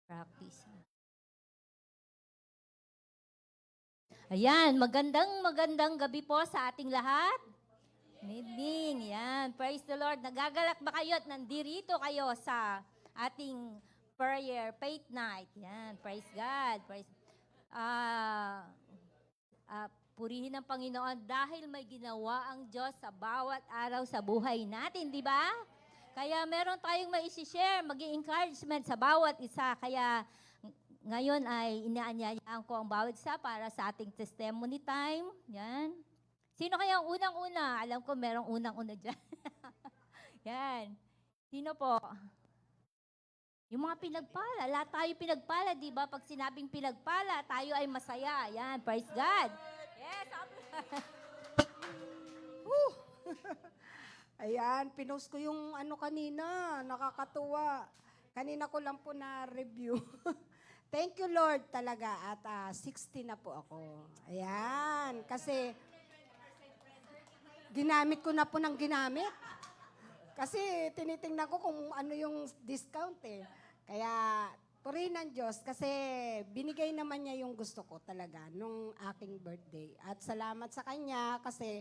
Practice. Ayan, magandang gabi po sa ating lahat. Good evening, yan. Praise the Lord. Nagagalak ba kayo at nandirito kayo sa ating prayer, faith night? Yan, praise God. Ah, Purihin ang Panginoon dahil may ginawa ang Diyos sa bawat araw sa buhay natin, di ba? Kaya meron tayong mai-share, mag-encouragement sa bawat isa. Kaya ngayon ay inaanyayaan ko ang bawat isa para sa ating testimony time. Yan. Sino kaya ang unang-una? Alam ko merong unang-una dyan. Yan. Sino po? Yung mga pinagpala. Lahat tayo pinagpala, di ba? Pag sinabing pinagpala, tayo ay masaya. Yan. Praise God. Yes. Ayan, pinost ko yung ano kanina, nakakatuwa. Kanina ko lang po na-review. Thank you Lord talaga at 60 na po ako. Ayan, kasi ginamit ko na po ng ginamit. Kasi tinitingnan ko kung ano yung discount eh. Kaya purihin ng Diyos kasi binigay naman niya yung gusto ko talaga nung aking birthday. At salamat sa Kanya kasi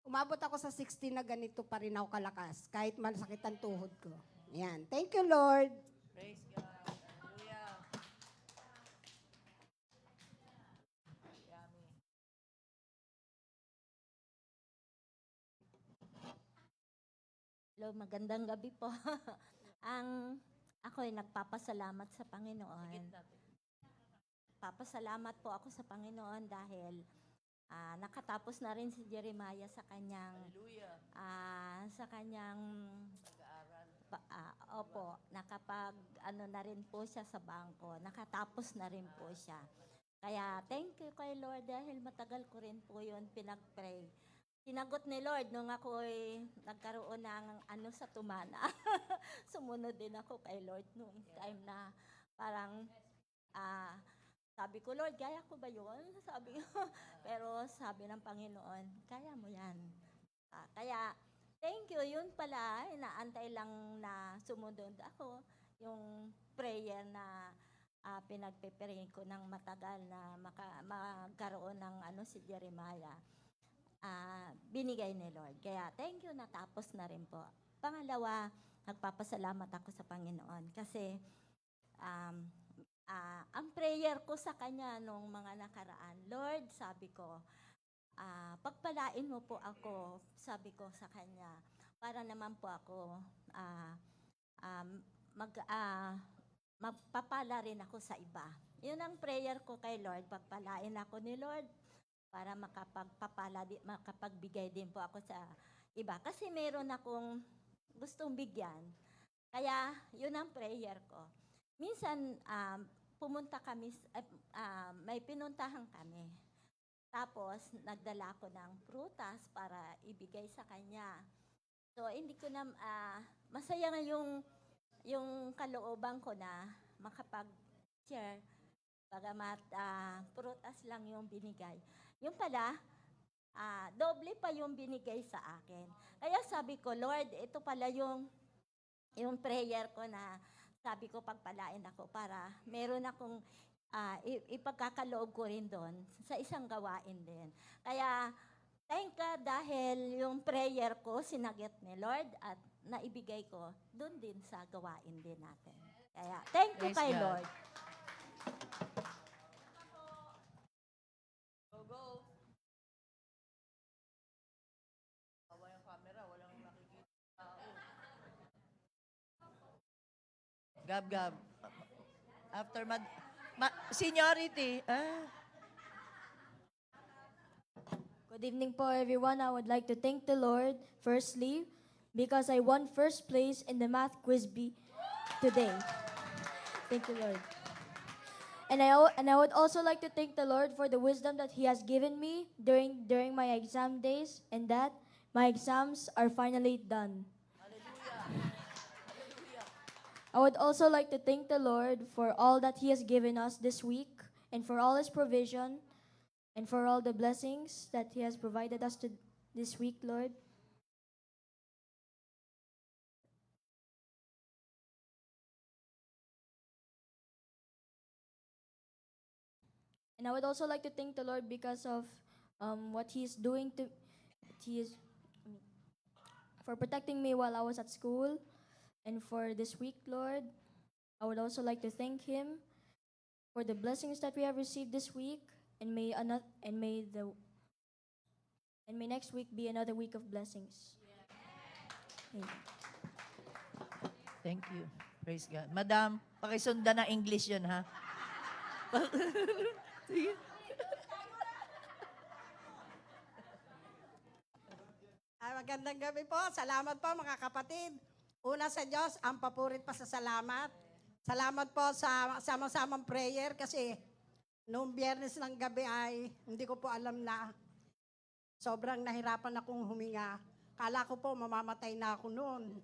umabot ako sa 60 na ganito pa rin ako kalakas kahit masakit ang tuhod ko. Yan. Thank you, Lord. Praise God. Hallelujah. Yummy. Hello, magandang gabi po. Ako ay nagpapasalamat sa Panginoon. Higit natin. Papasalamat po ako sa Panginoon dahil nakatapos na rin si Jeremiah sa kanyang Hallelujah. sa kanyang Pag-aaral. opo, nakapag ano na rin po siya sa bangko. Nakatapos na rin po siya. Kaya thank you kay Lord dahil matagal ko rin po 'yon pinag-pray. Sinagot ni Lord nung ako'y nagkaroon ng ano sa tumana. Sumunod din ako kay Lord nung time na parang sabi ko, Lord, kaya ko ba yun? Sabi ko, pero sabi ng Panginoon, kaya mo yan. Kaya, thank you. Yun pala, inaantay lang na sumunod ako. Yung prayer na pinagpipray ko ng matagal na magkaroon ng ano si Jeremiah. Binigay ni Lord. Kaya, thank you, natapos na rin po. Pangalawa, nagpapasalamat ako sa Panginoon kasi ang prayer ko sa Kanya nung mga nakaraan, Lord, sabi ko, pagpalain mo po ako, sabi ko sa Kanya, para naman po ako magpapala rin ako sa iba. Yun ang prayer ko kay Lord, pagpalain ako ni Lord para makapagbigay din po ako sa iba. Kasi meron akong gustong bigyan. Kaya yun ang prayer ko. Minsan, pumunta kami, may pinuntahan kami. Tapos, nagdala ko ng prutas para ibigay sa kanya. So, hindi ko na, masaya nga yung kalooban ko na makapag-share. Bagamat prutas lang yung binigay. Yung pala, doble pa yung binigay sa akin. Kaya sabi ko, Lord, ito pala yung prayer ko na sabi ko pagpalain ako para meron akong ipagkakaloob ko rin doon sa isang gawain din. Kaya thank God dahil yung prayer ko sinagot ni Lord at naibigay ko doon din sa gawain din natin. Kaya thank you Praise kay God. Lord. Go. Bawa yung camera, walang nakikita tao. Gab. After seniority. Good evening po everyone. I would like to thank the Lord firstly because I won first place in the math quiz today. Thank you, Lord. And I would also like to thank the Lord for the wisdom that He has given me during my exam days and that my exams are finally done. Hallelujah. I would also like to thank the Lord for all that He has given us this week and for all His provision and for all the blessings that He has provided us this week, Lord. And I would also like to thank the Lord because of what He's doing to, He is for protecting me while I was at school, and for this week, Lord. I would also like to thank Him for the blessings that we have received this week, and may next week be another week of blessings. Amen. Thank you. Praise God. Madam, pakisundan ng English yun, ha? Sige. Magandang gabi po. Salamat po mga kapatid. Una sa Diyos, ang papurit pa sa salamat. Salamat po sa sama-samang prayer kasi noong Biyernes ng gabi ay hindi ko po alam na sobrang nahirapan akong huminga. Kala ko po mamamatay na ako noon.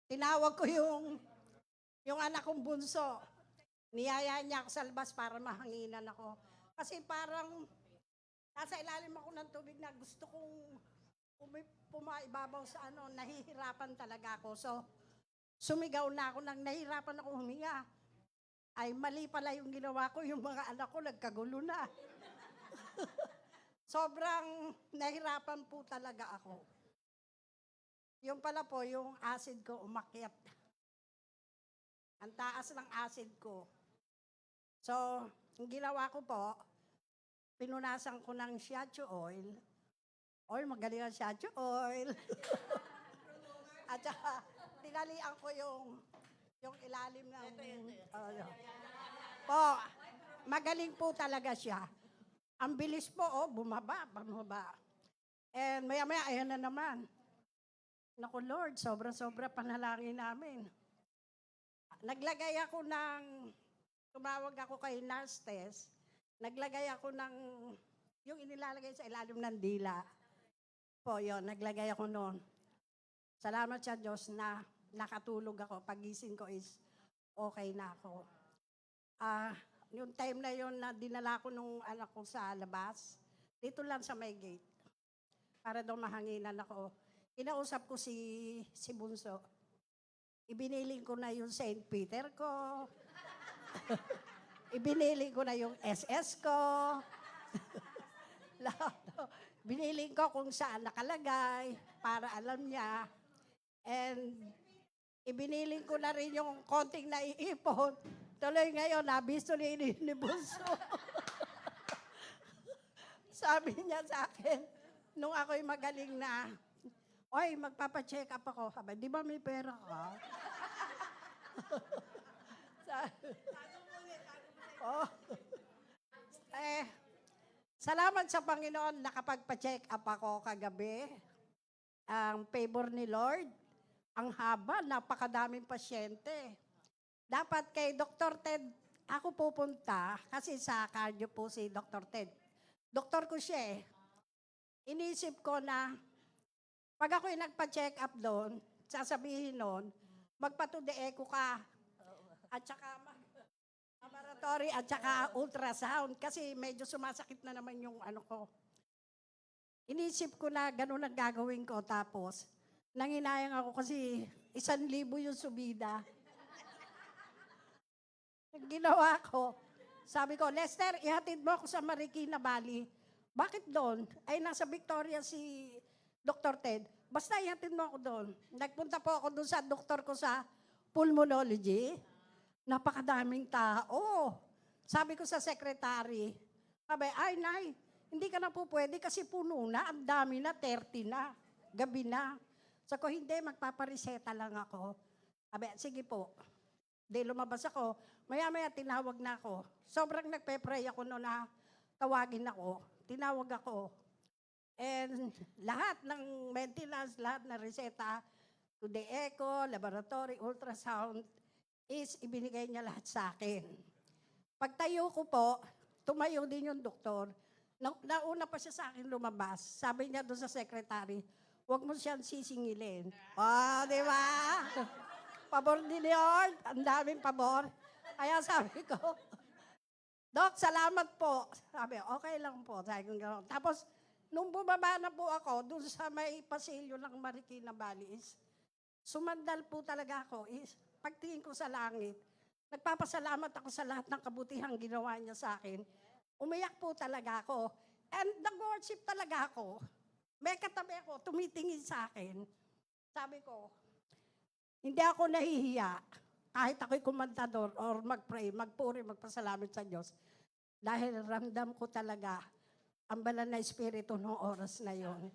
Tinawag ko yung anak kong bunso. Niyaya niya ako sa labas para mahanginan ako. Kasi parang nasa ilalim ako ng tubig na gusto kong pumaibabaw sa nahihirapan talaga ako. So, sumigaw na ako nang nahihirapan ako huminga. Ay, mali pala yung ginawa ko, yung mga anak ko nagkagulo na. Sobrang nahihirapan po talaga ako. Yung pala po, yung acid ko umakyat. Ang taas ng acid ko. So, yung ginawa ko po, pinunasan ko ng shiatsu oil. Oil, magaling ang shiatsu oil. At saka, tinalian ko yung ilalim ng... Po, magaling po talaga siya. Ang bilis po, bumaba. And maya-maya, ayan na naman. Naku Lord, sobra-sobra panalangin namin. Naglagay ako tumawag ako kay nurse test, naglagay ako yung inilalagay sa ilalim ng dila. Po, yun, naglagay ako noon. Salamat sa Diyos na nakatulog ako. Pagising ko is okay na ako. Yung time na yun na dinala ko nung anak ko sa labas, dito lang sa may gate, para daw mahanginan ako. Kinausap ko si Bunso. Ibiniling ko na yung St. Peter ko. Ibiniling ko na yung SS ko. Biniling ko kung saan nakalagay para alam niya. And ibiniling ko na rin yung konting naiipon. Tuloy ngayon, nabisto ni Bunso. Sabi niya sa akin, nung ako'y magaling na, oy, magpapacheck up ako. Sabi, di ba may pera ka? Oh. Salamat sa Panginoon, nakapagpa-check up ako kagabi. Ang favor ni Lord, ang haba, napakadaming pasyente. Dapat kay Dr. Ted, ako pupunta, kasi sa cardio po si Dr. Ted. Doktor ko siya eh. Inisip ko na, pag ako'y nagpa-check up doon, sasabihin noon, magpa-to-the echo ka. At saka laboratory at saka ultrasound kasi medyo sumasakit na naman yung ko. Inisip ko na ganun ang gagawin ko tapos nanginayang ako kasi 1,000 yung subida. Ginawa ko, sabi ko, Lester, ihatid mo ako sa Marikina Valley. Bakit doon? Ay, nasa Victoria si Dr. Ted. Basta ihatid mo ako doon. Nagpunta po ako doon sa doktor ko sa pulmonology. Napakadaming tao. Sabi ko sa secretary, sabi, ay, Nay, hindi ka na po pwede kasi puno na, ang dami na, 30 na, gabi na. Sabi ko, hindi, magpapareseta lang ako. Sabi, sige po. Di lumabas ako. Maya-maya tinawag na ako. Sobrang nagpe-pray ako noon na tawagin ako. Tinawag ako. And lahat ng maintenance, lahat na reseta, to the echo, laboratory, ultrasound, is ibinigay niya lahat sa akin. Pagtayo ko po, tumayo din yung doktor. Nauna pa siya sa akin lumabas. Sabi niya doon sa secretary, huwag mo siyang sisingilin. Di ba? Pabor ni Lord, ang daming pabor. Kaya sabi ko, Doc, salamat po. Sabi, okay lang po. Sabi ko, gano'n. Tapos, nung bumaba na po ako, doon sa may pasilyo ng Marikina Valley, sumandal po talaga ako. Pagtingin ko sa langit, nagpapasalamat ako sa lahat ng kabutihang ginawa niya sa akin. umiyak po talaga ako. And nag-worship talaga ako. May katabi ako, tumitingin sa akin. Sabi ko, hindi ako nahihiya kahit ako'y kumantador or mag-pray, magpuri, magpasalamat sa Diyos. Dahil ramdam ko talaga ang banal na espiritu noong oras na yon.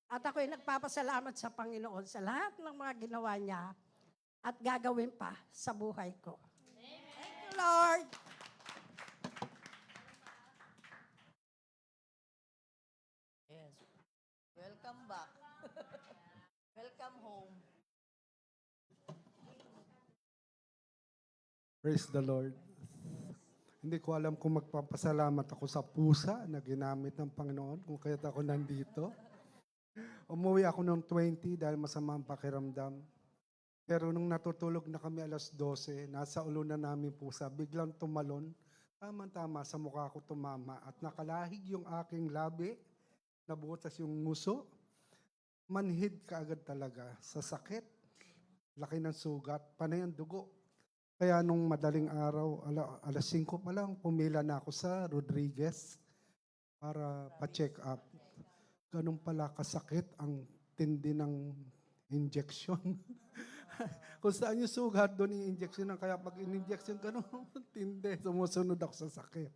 At ako'y nagpapasalamat sa Panginoon sa lahat ng mga ginawa niya at gagawin pa sa buhay ko. Thank you, Lord. Yes. Welcome back. Welcome home. Praise the Lord. Hindi ko alam kung magpapasalamat ako sa pusa na ginamit ng Panginoon kung kaya't ako nandito. Umuwi ako noong 20 dahil masama ang pakiramdam. Pero nung natutulog na kami alas 12, nasa ulo na namin pusa, biglang tumalon. Tama-tama sa mukha ko tumama at nakalahig yung aking labi, nabutas yung nguso. Manhid kaagad talaga sa sakit. Laki ng sugat, panay ang dugo. Kaya nung madaling araw, alas 5 pa lang, pumila na ako sa Rodriguez para pa-check up. Ganun pala kasakit ang tindi ng injection. Kung saan yung sugat, doon yung injection. Kaya pag in-injection, ganun tindi. Sumusunod ako sa sakit.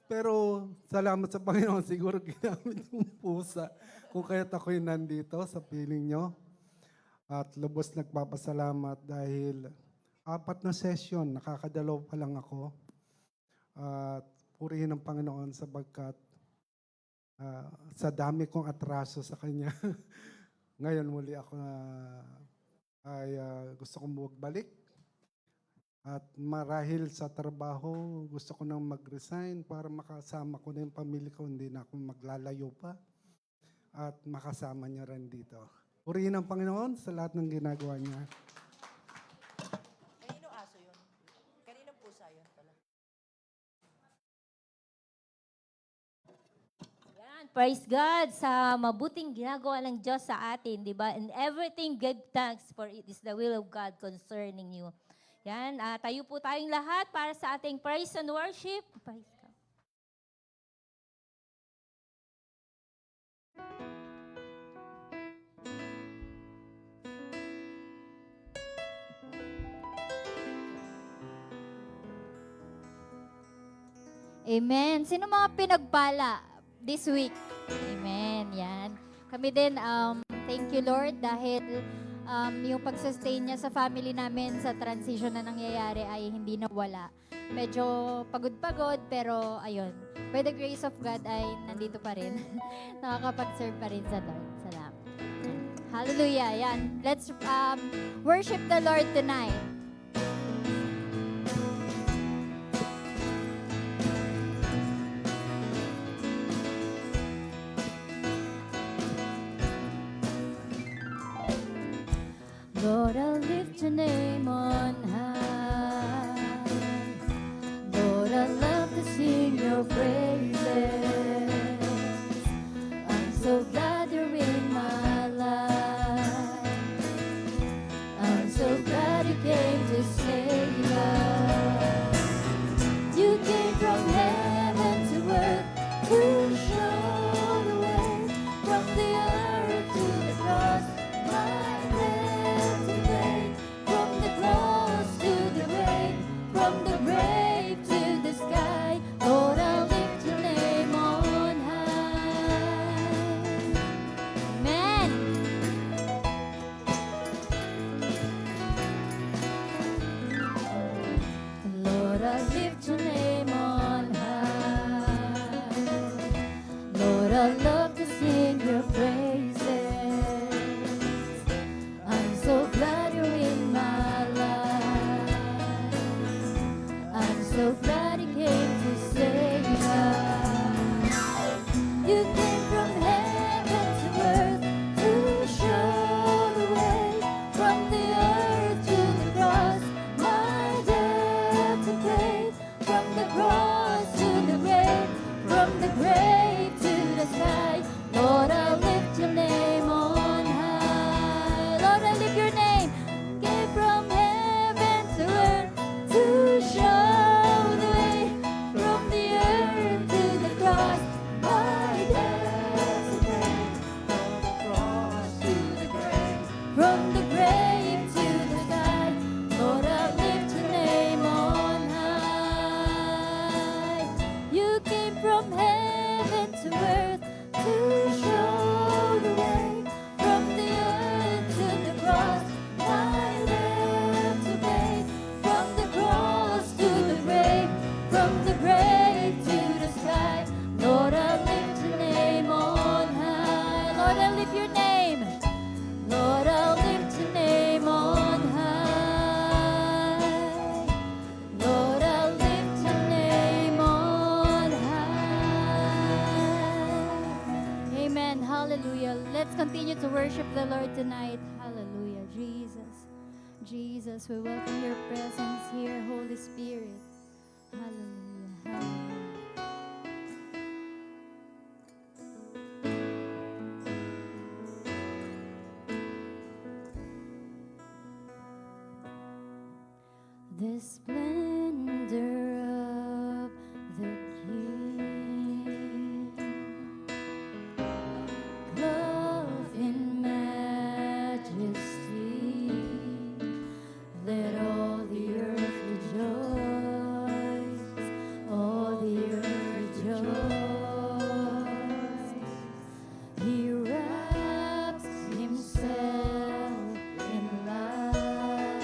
Pero salamat sa Panginoon, siguro ginamit yung pusa. Kung kaya't ako'y nandito sa piling nyo. At lubos nagpapasalamat dahil 4 na session, nakakadalaw pa lang ako. At purihin ang Panginoon sabagkat sa dami kong atraso sa Kanya. Ngayon muli ako gusto kong magbalik. At marahil sa trabaho, gusto ko nang mag-resign para makasama ko na yung pamilya ko, hindi na ako maglalayo pa. At makasama niya rin dito. Purihin ang Panginoon sa lahat ng ginagawa niya. Kanino aso yun? Kaninong pusa yun pala? Yan, praise God sa mabuting ginagawa ng Diyos sa atin, di ba? And everything give thanks for it is the will of God concerning you. Yan, tayo po tayong lahat para sa ating praise and worship. Praise God. Amen. Sino mga pinagpala this week? Amen. Yan. Kami din, thank you Lord dahil yung pag-sustain niya sa family namin sa transition na nangyayari ay hindi nawala. Medyo pagod-pagod pero ayun, by the grace of God ay nandito pa rin. Nakakapag-serve pa rin sa Lord. Salamat. Hallelujah. Yan. Let's worship the Lord tonight. Lord, I'll lift your name on high. Lord, I love to sing your praises. I'm so glad you're in my life. I'm so glad you came to save us. You came from heaven to earth to show the way from the earth to the cross. My from the cross to the grave, from the grave to the sky, Lord, I'll lift your name on high. Amen. Lord, I'll lift your name on high. Lord, I love to sing your praises. I'm so glad you're in my life. I'm so glad you came to save us. You came from heaven to earth to show the way from the earth to the cross. My debt to pay from the cross to the grave, from the grave to the sky. Lord, I'll lift your name on high. Lord, I lift your name. Came from heaven to earth to show the way from the earth to continue to worship the Lord tonight. Hallelujah. Jesus. Jesus, we welcome your presence here, Holy Spirit. Hallelujah. Hallelujah. The splendor of the King, clothed in majesty, let all the earth rejoice, all the earth rejoice. He wraps himself in light,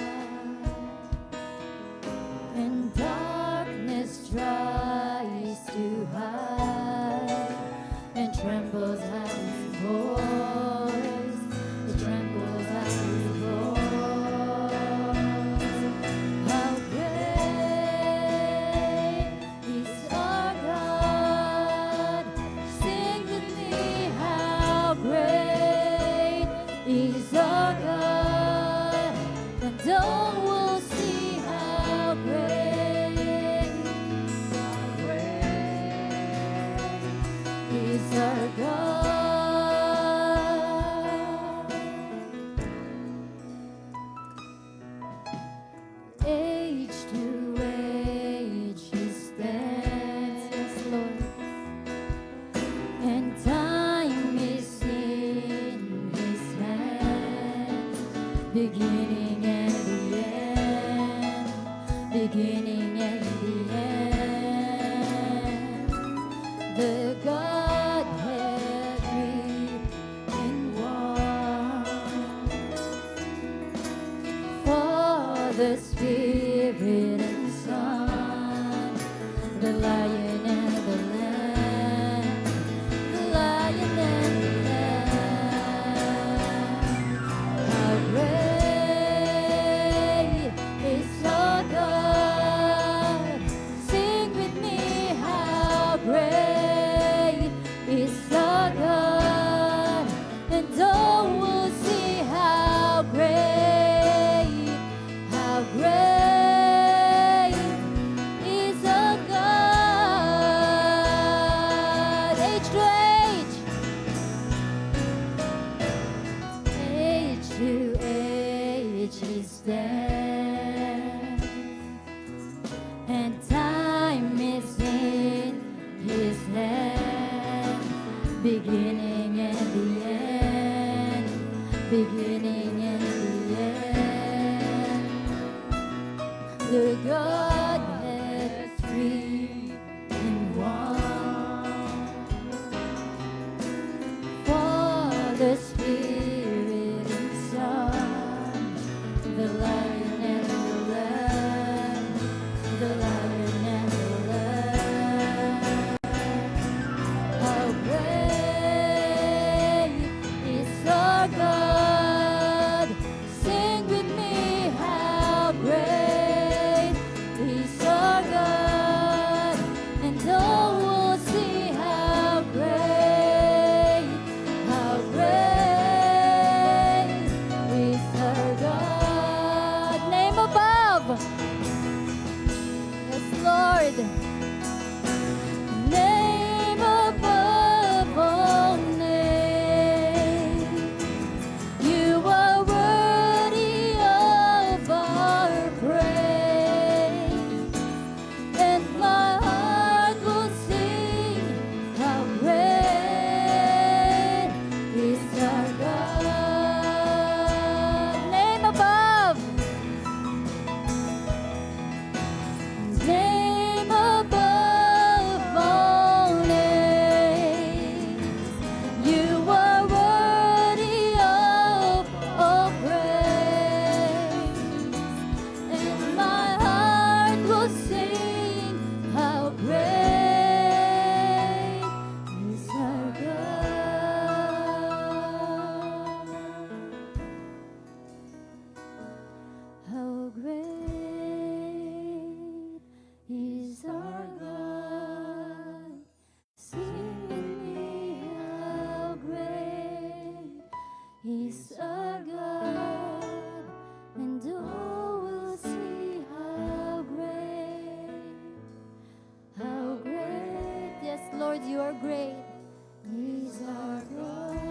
and darkness tries to hide, and trembles at his voice. It trembles at his voice. How great is our God! Sing with me, how great is our God! And all will see how great is our God. Age to age he stands, yes, Lord, and time is in his hands, beginning and the end, beginning and the end. The Godhead three in one. Father, Spirit, and Son, the Lion and the Lamb, the Lion and the Lamb. How great is our God! Sing with me, how great is our God! And all will see how great is our God. Age to age he stands, and time is in his hand, beginning and the end, beginning and the end. The Godhead three in one. Father, Spirit, and Son, the Lion and the Lamb, the Lion and the Lamb. How great is our God! Sing with me, how great is our God! And all will see how great is our God. Name above, yes, Lord. Name above all names. You are worthy of our praise, and my heart will sing how great is our God. Name above, name above are great. These are great.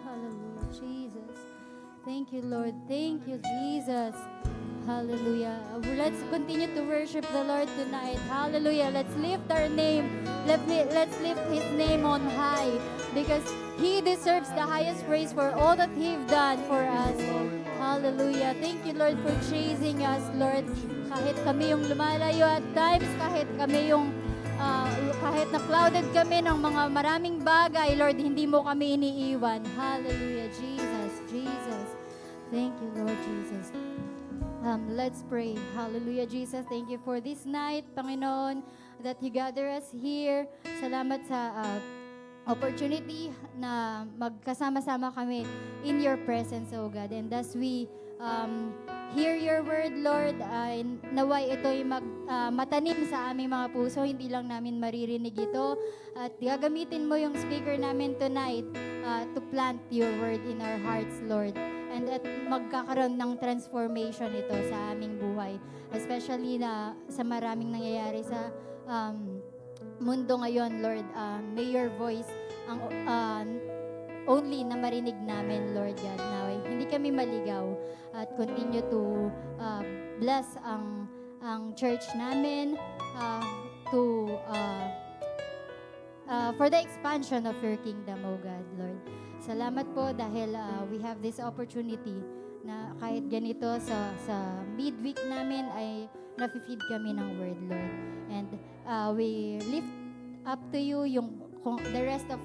Hallelujah, Jesus. Thank you, Lord. Thank you, Jesus. Hallelujah. Let's continue to worship the Lord tonight. Hallelujah. Let's lift our name. Let's lift His name on high because He deserves the highest praise for all that He's done for us. Hallelujah. Thank you, Lord, for chasing us, Lord. Kahit kami yung lumalayo at times, kahit kami yung kahit na clouded kami ng mga maraming bagay, Lord, hindi mo kami iniiwan. Hallelujah, Jesus, Jesus. Thank you, Lord Jesus. Let's pray. Hallelujah, Jesus. Thank you for this night, Panginoon, that you gather us here. Salamat sa opportunity na magkasama-sama kami in your presence, oh God. And as we hear your word, Lord, naway ito'y matanim sa aming mga puso. Hindi lang namin maririnig ito. At gagamitin mo yung speaker namin tonight to plant your word in our hearts, Lord. And at magkakaroon ng transformation ito sa aming buhay. Especially na sa maraming nangyayari sa mundo ngayon, Lord. May your voice ang only na marinig namin, Lord God. Naway, hindi kami maligaw at continue to bless ang church namin for the expansion of your kingdom, oh God, Lord. Salamat po dahil we have this opportunity na kahit ganito sa midweek namin ay nafe-feed kami ng word, Lord. And we lift up to you the rest of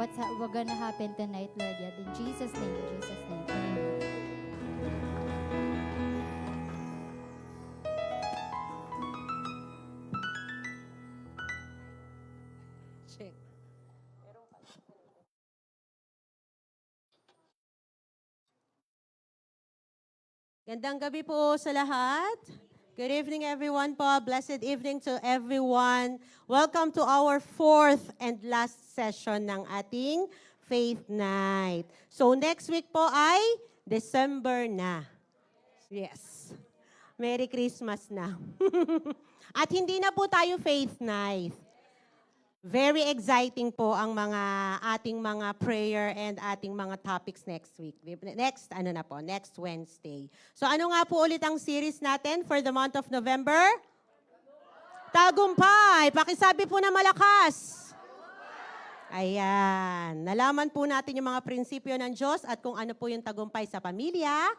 what's gonna happen tonight, Lord. In Jesus' name, Amen. Check. Gandang gabi po sa lahat. Good evening everyone po. Blessed evening to everyone. Welcome to our fourth and last session ng ating Faith Night. So next week po ay December na. Yes. Merry Christmas na. At hindi na po tayo Faith Night. Very exciting po ang ating mga prayer and ating mga topics next week. Next Wednesday. So ano nga po ulit ang series natin for the month of November? Tagumpay. Pakisabi po na malakas. Ayan. Nalaman po natin yung mga prinsipyo ng Diyos at kung ano po yung tagumpay sa pamilya.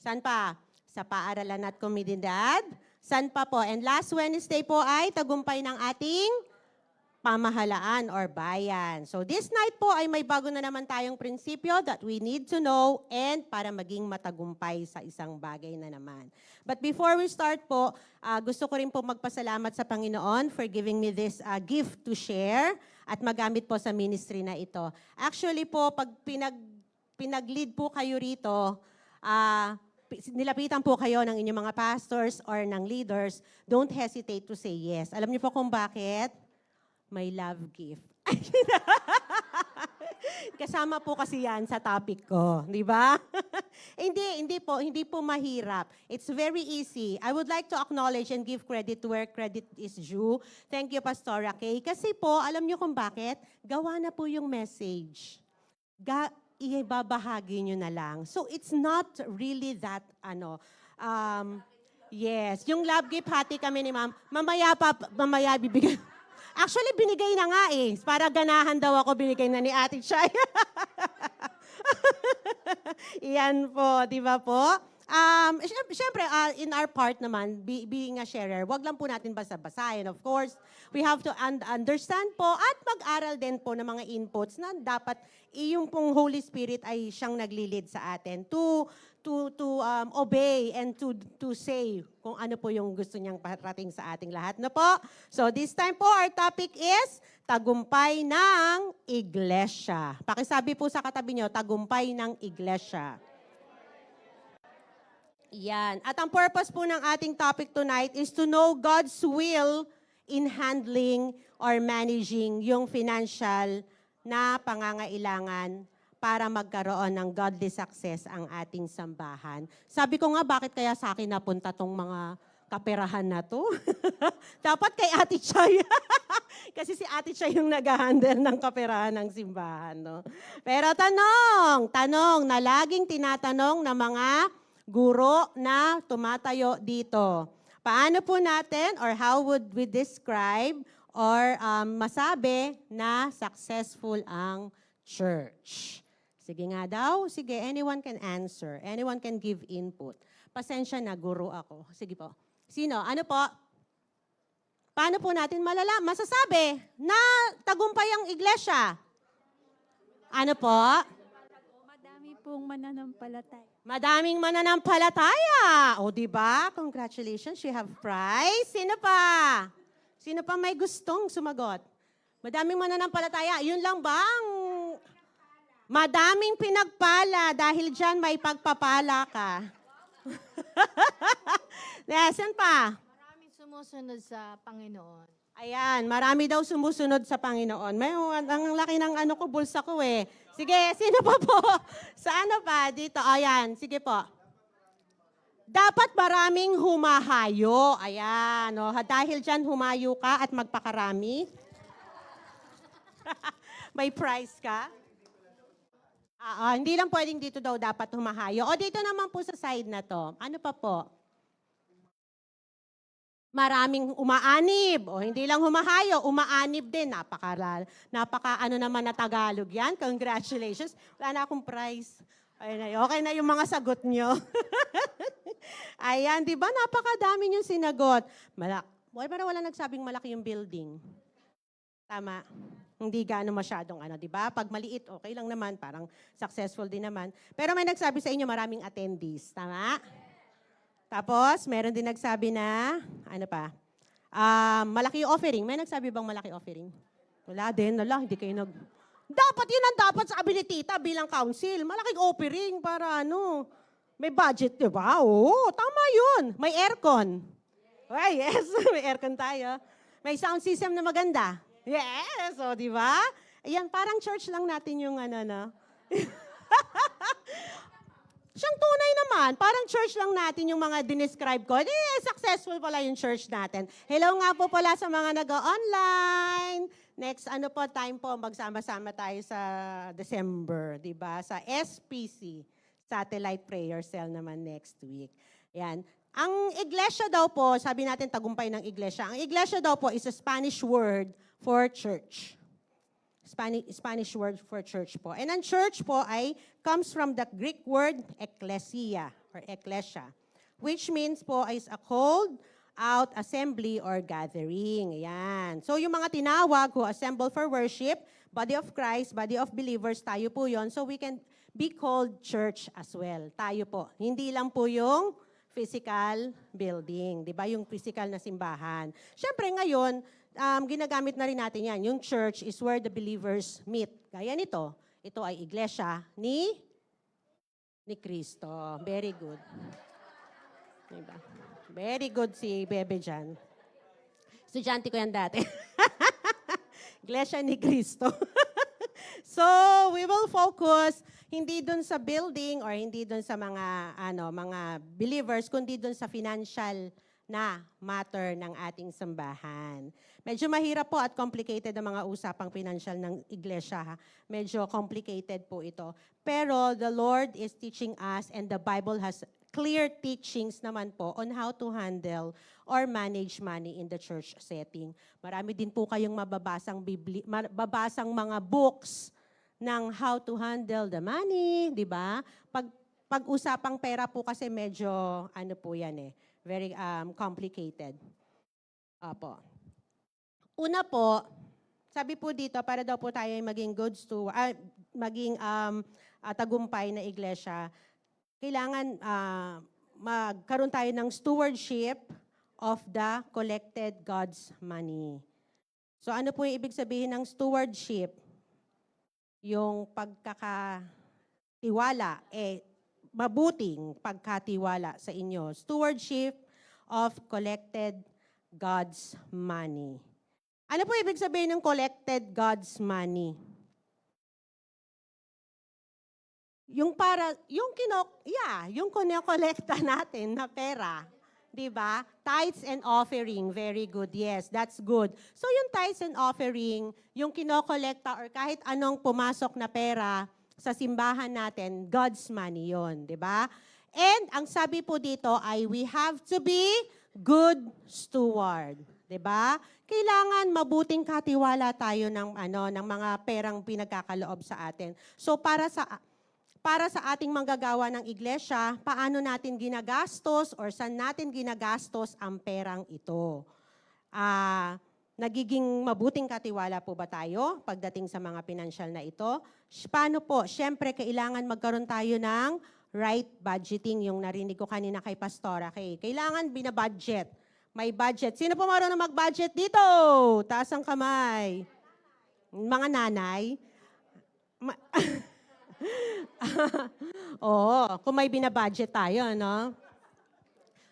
Saan pa? Sa paaralan at komunidad. Saan pa po? And last Wednesday po ay tagumpay ng ating pamahalaan or bayan. So this night po ay may bago na naman tayong prinsipyo that we need to know and para maging matagumpay sa isang bagay na naman. But before we start po, gusto ko rin po magpasalamat sa Panginoon for giving me this gift to share at magamit po sa ministry na ito. Actually po, pag pinag-lead po kayo rito, nilapitan po kayo ng inyong mga pastors or ng leaders, don't hesitate to say yes. Alam niyo po kung bakit? May love gift. Kasama po kasi yan sa topic ko, di ba? Hindi po mahirap. It's very easy. I would like to acknowledge and give credit where credit is due. Thank you, Pastora Kay. Kasi po, alam niyo kung bakit? Gawa na po yung message. Ibabahagi nyo na lang. So it's not really that, yes. Yung love gift, hati kami ni ma'am. Mamaya bibigyan. Actually, binigay na nga eh. Para ganahan daw ako, binigay na ni Ate Chay. Iyan po, di ba po? Siyempre, in our part naman, being a sharer, wag lang po natin basa-basahin. Of course, we have to understand po at mag-aral din po ng mga inputs na dapat yung pong Holy Spirit ay siyang nagli-lead sa atin to obey and to say kung ano po yung gusto niyang parating sa ating lahat. No po? So this time po, our topic is tagumpay ng iglesia. Pakisabi po sa katabi niyo, tagumpay ng iglesia. Yan. At ang purpose po ng ating topic tonight is to know God's will in handling or managing yung financial na pangangailangan para magkaroon ng godly success ang ating sambahan. Sabi ko nga, bakit kaya sa akin napunta tong mga kaperahan na to. Dapat kay Ate Chay. Kasi si Ate Chay yung nag-handle ng kaperahan ng simbahan. No? Pero tanong na laging tinatanong ng mga guro na tumatayo dito. Paano po natin or how would we describe or masabi na successful ang church? Sige nga daw. Sige, anyone can answer. Anyone can give input. Pasensya na, guro ako. Sige po. Sino? Ano po? Paano po natin masasabi na tagumpay ang iglesia? Ano po? Madami pong mananampalataya. Madaming mananampalataya. O, di ba? Congratulations, you have prize. Sino pa? Sino pa may gustong sumagot? Madaming mananampalataya. Yun lang bang? Madaming pinagpala dahil dyan may pagpapala ka. Nasaan pa? Maraming sumusunod sa Panginoon. Ayan, marami daw sumusunod sa Panginoon. May ang laki ng bulsa ko eh. Sige, sino pa po? Sa ano pa? Dito, ayan, sige po. Dapat maraming humahayo. Ayan, dahil dyan humayo ka at magpakarami. May prize ka? Hindi lang pwedeng dito daw dapat humahayo. O dito naman po sa side na to. Ano pa po? Maraming umaanib. O hindi lang humahayo, umaanib din. Napaka ano naman na Tagalog yan. Congratulations. Wala na akong prize. Okay na yung mga sagot nyo. Ayan, di ba? Napakadami yung sinagot. Wala nagsabing malaki yung building. Tama. Hindi gaano masyadong di ba? Pag maliit, okay lang naman, parang successful din naman. Pero may nagsabi sa inyo maraming attendees, tama? Tapos, meron din nagsabi na, malaki yung offering. May nagsabi bang malaki offering? Wala din, hindi kayo Dapat yun ang dapat sabi ni Tita bilang council. Malaking offering para may budget, di ba? Oo, tama yun. May aircon. Ay, yes, may aircon tayo. May sound system na maganda. Yes, di ba? Ayan, parang church lang natin yung Siyang tunay naman, parang church lang natin yung mga dinescribe ko. Successful pala yung church natin. Hello nga po pala sa mga nag-online. Next, time po, magsama-sama tayo sa December, di ba? Sa SPC, Satellite Prayer Cell naman next week. Yan. Ang iglesia daw po, sabi natin tagumpay ng iglesia. Ang iglesia daw po is a Spanish word for church. Spanish word for church po. And ang church po comes from the Greek word ekklesia or ecclesia, which means po is a called out assembly or gathering. Ayan. So yung mga tinawag who assemble for worship, body of Christ, body of believers, tayo po yon. So we can be called church as well. Tayo po. Hindi lang po yung physical building, di ba? Yung physical na simbahan. Siyempre ngayon, ginagamit na rin natin yan. Yung church is where the believers meet. Gaya nito, ito ay iglesia ni Kristo. Very good. Diba? Very good si Bebe dyan. Estudyante ko yan dati. Iglesia ni Kristo. So, we will focus hindi dun sa building or hindi dun sa mga believers, kundi dun sa financial na matter ng ating sambahan. Medyo mahirap po at complicated ang mga usapang financial ng iglesia. Medyo complicated po ito. Pero the Lord is teaching us and the Bible has clear teachings naman po on how to handle or manage money in the church setting. Marami din po kayong mababasang mga books ng how to handle the money, di ba? Pag-usapang pera po kasi medyo, po yan very complicated. Opo. Una po, sabi po dito, para daw po tayo maging good steward, maging tagumpay na iglesia, kailangan magkaroon tayo ng stewardship of the collected God's money. So ano po yung ibig sabihin ng stewardship? Yung pagkakatiwala, mabuting pagkatiwala sa inyo. Stewardship of collected God's money. Ano po ibig sabihin ng collected God's money? Yung kinokolekta natin na pera, 'Di ba? Tithes and offering, very good. Yes, that's good. So yung tithes and offering, yung kinokolekta or kahit anong pumasok na pera sa simbahan natin, God's money 'yon, 'di ba? And ang sabi po dito ay we have to be good steward, 'di ba? Kailangan mabuting katiwala tayo ng ng mga perang pinagkakaloob sa atin. So para sa ating manggagawa ng iglesia, paano natin ginagastos or saan natin ginagastos ang perang ito? Nagiging mabuting katiwala po ba tayo pagdating sa mga pinansyal na ito? Paano po? Siyempre, kailangan magkaroon tayo ng right budgeting, yung narinig ko kanina kay Pastora Kay. Kailangan binabudget. May budget. Sino po marunong mag-budget dito? Taas ang kamay. Mga nanay. Oo, kung may binabudget tayo, no?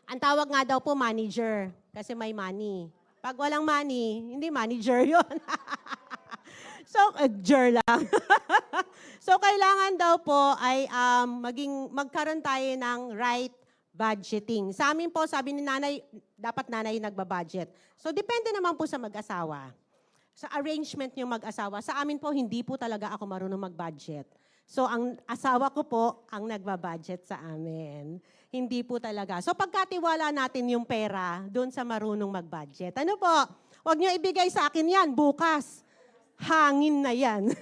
Ang tawag nga daw po manager kasi may money. Pag walang money, hindi manager yon. So, lang. So, kailangan daw po ay magkaroon tayo ng right budgeting. Sa amin po, sabi ni nanay, dapat nanay yung nagbabudget. So, depende naman po sa mag-asawa. Sa arrangement niyo mag-asawa. Sa amin po, hindi po talaga ako marunong mag-budget. So, ang asawa ko po ang nagbabudget sa amin. Hindi po talaga. So, pagkatiwala natin yung pera doon sa marunong mag-budget. Ano po? Huwag niyo ibigay sa akin yan bukas. Hangin na yan.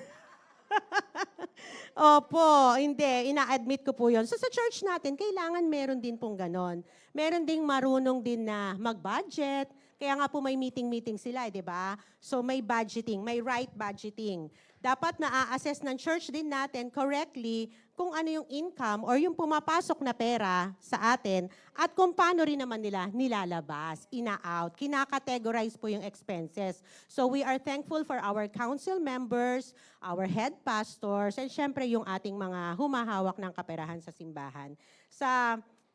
Opo, hindi. Ina-admit ko po yun. So, sa church natin, kailangan meron din pong ganon. Meron ding marunong din na mag-budget. Kaya nga po may meeting sila, di ba? So, may budgeting, may right budgeting. Dapat na-assess ng church din natin correctly kung ano yung income or yung pumapasok na pera sa atin at kung paano rin naman nila nilalabas, ina-out, kinakategorize po yung expenses. So we are thankful for our council members, our head pastors, and syempre yung ating mga humahawak ng kaperahan sa simbahan.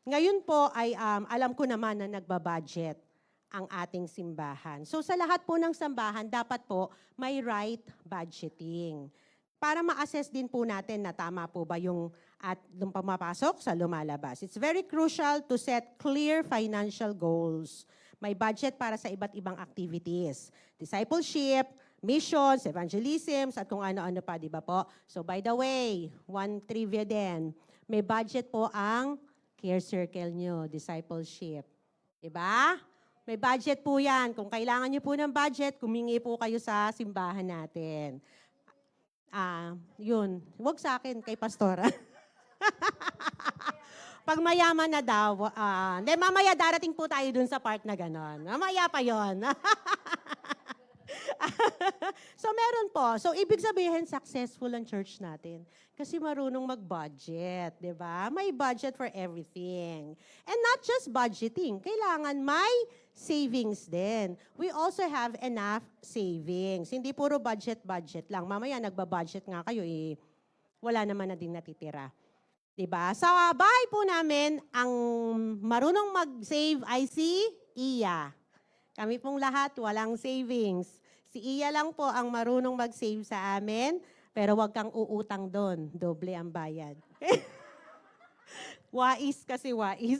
Ngayon po ay alam ko naman na nagbabudget ang ating simbahan. So sa lahat po ng sambahan, dapat po may right budgeting. Para ma-assess din po natin na tama po ba yung pumapasok sa lumalabas. It's very crucial to set clear financial goals. May budget para sa iba't ibang activities. Discipleship, missions, evangelisms, at kung ano-ano pa, di ba po? So by the way, one trivia din, may budget po ang care circle nyo, discipleship. Di ba? May budget po yan. Kung kailangan nyo po ng budget, kumingi po kayo sa simbahan natin. Yun. Huwag sa akin, kay Pastora. Pag mayaman na daw, mamaya darating po tayo dun sa part na gano'n. Mamaya pa yon. So meron po. So ibig sabihin, successful ang church natin. Kasi marunong mag-budget, di ba? May budget for everything. And not just budgeting. Kailangan may savings din. We also have enough savings. Hindi puro budget lang. Mamaya nagbabudget nga kayo, wala naman na din natitira. Diba? Sa bahay po namin, ang marunong mag-save ay si Iya. Kami pong lahat, walang savings. Si Iya lang po ang marunong mag-save sa amin, pero wag kang uutang doon. Doble ang bayad. Wais kasi wais.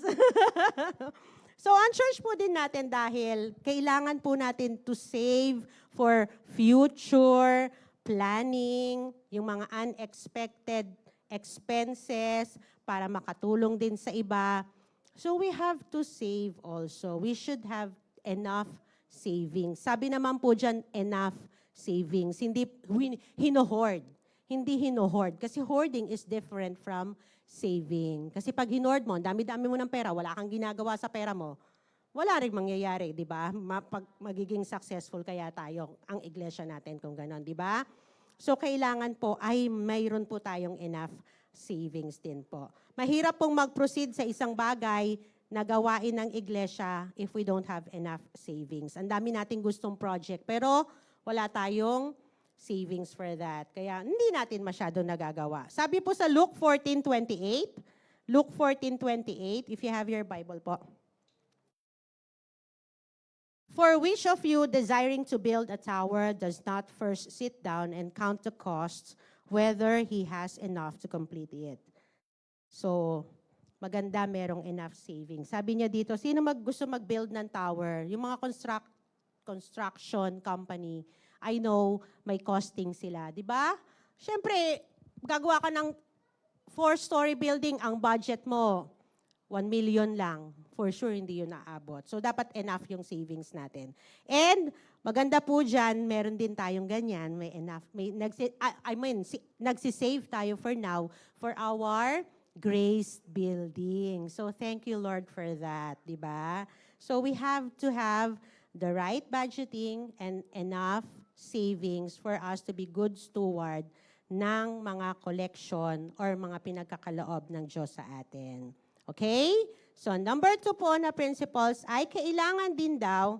So, ang church po din natin dahil kailangan po natin to save for future planning, yung mga unexpected expenses para makatulong din sa iba. So, we have to save also. We should have enough savings. Sabi naman po dyan, enough savings. Hindi hino-hoard. Hindi hino-hoard. Kasi hoarding is different from saving. Kasi pag hinord mo, dami-dami mo ng pera, wala kang ginagawa sa pera mo, wala rin mangyayari, di ba? Magiging successful kaya tayo, ang iglesia natin kung ganon, di ba? So, kailangan po ay mayroon po tayong enough savings din po. Mahirap pong mag-proceed sa isang bagay na gawain ng iglesia if we don't have enough savings. Ang dami nating gustong project, pero wala tayong savings for that. Kaya hindi natin masyado nagagawa. Sabi po sa Luke 14:28, Luke 14:28, if you have your Bible po. For which of you desiring to build a tower does not first sit down and count the costs, whether he has enough to complete it? So, maganda merong enough savings. Sabi niya dito, sino gusto mag-build ng tower? Yung mga construction company, I know may costing sila, di ba? Siyempre, gagawa ka ng 4-story building, ang budget mo, 1 million lang. For sure, hindi yun naabot. So, dapat enough yung savings natin. And, maganda po dyan, meron din tayong ganyan, may enough. Nagsisave tayo for now for our grace building. So, thank you, Lord, for that, di ba? So, we have to have the right budgeting and enough savings for us to be good steward ng mga collection or mga pinagkakaloob ng Diyos sa atin. Okay? So, number 2 po na principles ay kailangan din daw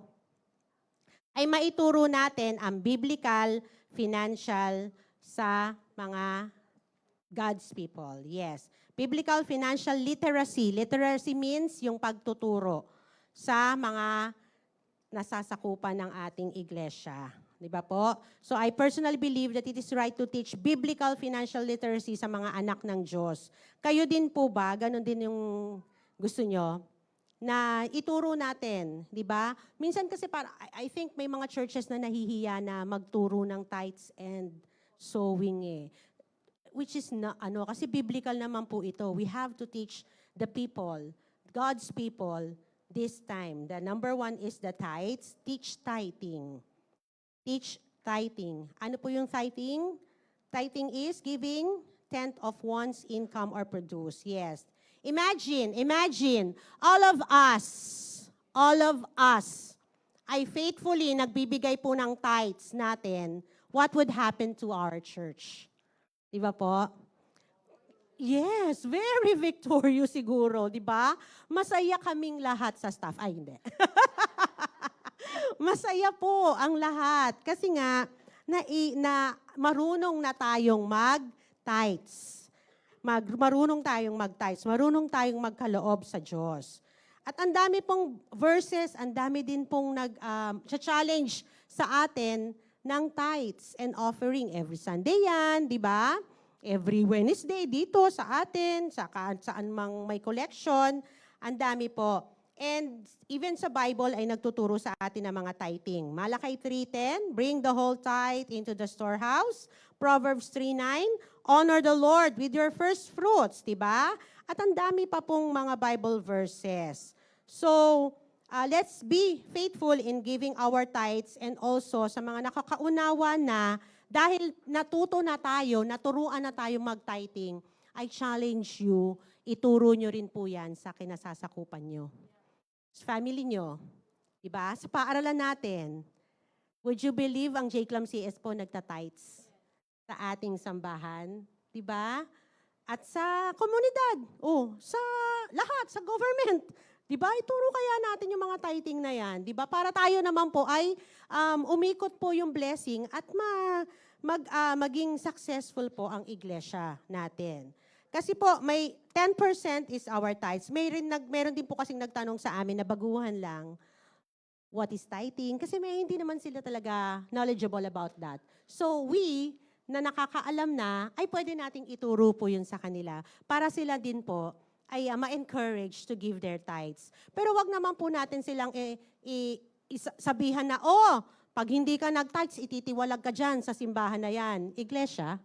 ay maituro natin ang biblical, financial sa mga God's people. Yes. Biblical financial literacy. Literacy means yung pagtuturo sa mga nasasakupan ng ating iglesia. Di ba po? So I personally believe that it is right to teach biblical financial literacy sa mga anak ng Diyos. Kayo din po ba? Ganon din yung gusto nyo? Na ituro natin, di ba? Minsan kasi I think may mga churches na nahihiya na magturo ng tithes and sowing eh. Which is kasi biblical naman po ito. We have to teach the people, God's people, this time. The number 1 is the tithes. Teach tithing. Teach tithing. Ano po yung tithing? Tithing is giving 10th of one's income or produce. Yes. Imagine, all of us, ay faithfully nagbibigay po ng tithes natin, what would happen to our church? Di ba po? Yes, very victorious siguro, di ba? Masaya kaming lahat sa staff. Ay, hindi. Masaya po ang lahat. Kasi nga, marunong na tayong mag-tithes. Marunong tayong mag-tithes. Marunong tayong magkaloob sa Diyos. At ang dami pong verses, ang dami din pong challenge sa atin ng tithes and offering every Sunday yan, di ba? Every Wednesday dito sa atin, saan mang may collection, ang dami po. And even sa Bible ay nagtuturo sa atin ng mga tithing. Malakay 3:10, bring the whole tithe into the storehouse. Proverbs 3:9, honor the Lord with your first fruits, di ba? At ang dami pa pong mga Bible verses. So, let's be faithful in giving our tithes and also sa mga nakakaunawa na dahil natuto na tayo, naturuan na tayo mag-tithing, I challenge you, ituro nyo rin po yan sa kinasasakupan nyo. Sa family nyo, diba? Sa paaralan natin, would you believe ang JCLAM CS po nagta-tithes sa ating sambahan? Diba? At sa komunidad, sa lahat, sa government. Diba? Ituro kaya natin yung mga tithing na yan. Diba? Para tayo naman po ay umikot po yung blessing at maging successful po ang iglesia natin. Kasi po, may 10% is our tithes. Meron din po kasing nagtanong sa amin na baguhan lang, what is tithing? Kasi hindi naman sila talaga knowledgeable about that. So we, na nakakaalam na, ay pwede nating ituro po yun sa kanila para sila din po ay ma-encourage to give their tithes. Pero wag naman po natin silang sabihan na, pag hindi ka nag-tithes, ititiwalag ka dyan sa simbahan na yan. Iglesia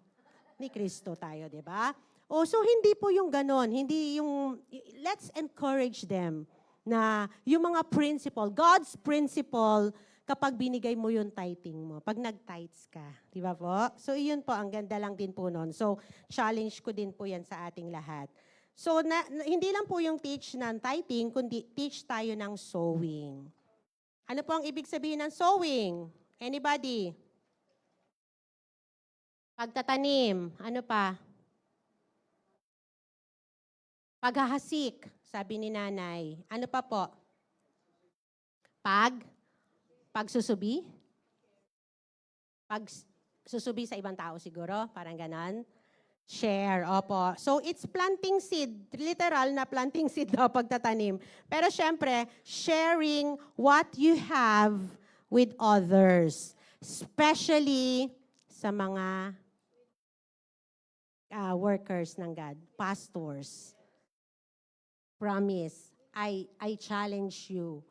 ni Kristo tayo, di ba? So hindi po yung ganon. Let's encourage them na yung mga principle, God's principle, kapag binigay mo yung tithing mo, pag nag-tithes ka. Di ba po? So iyon po, ang ganda lang din po nun. So challenge ko din po yan sa ating lahat. So, hindi lang po yung teach ng tithing, kundi teach tayo ng sowing. Ano po ang ibig sabihin ng sowing? Anybody? Pagtatanim. Ano pa? Paghahasik, sabi ni nanay. Ano pa po? Pagsusubi? Pagsusubi sa ibang tao siguro, parang ganon. Share, opo. So, it's planting seed. Literal na planting seed daw pagtatanim. Pero syempre, sharing what you have with others. Especially sa mga workers ng God, pastors. Promise. I challenge you.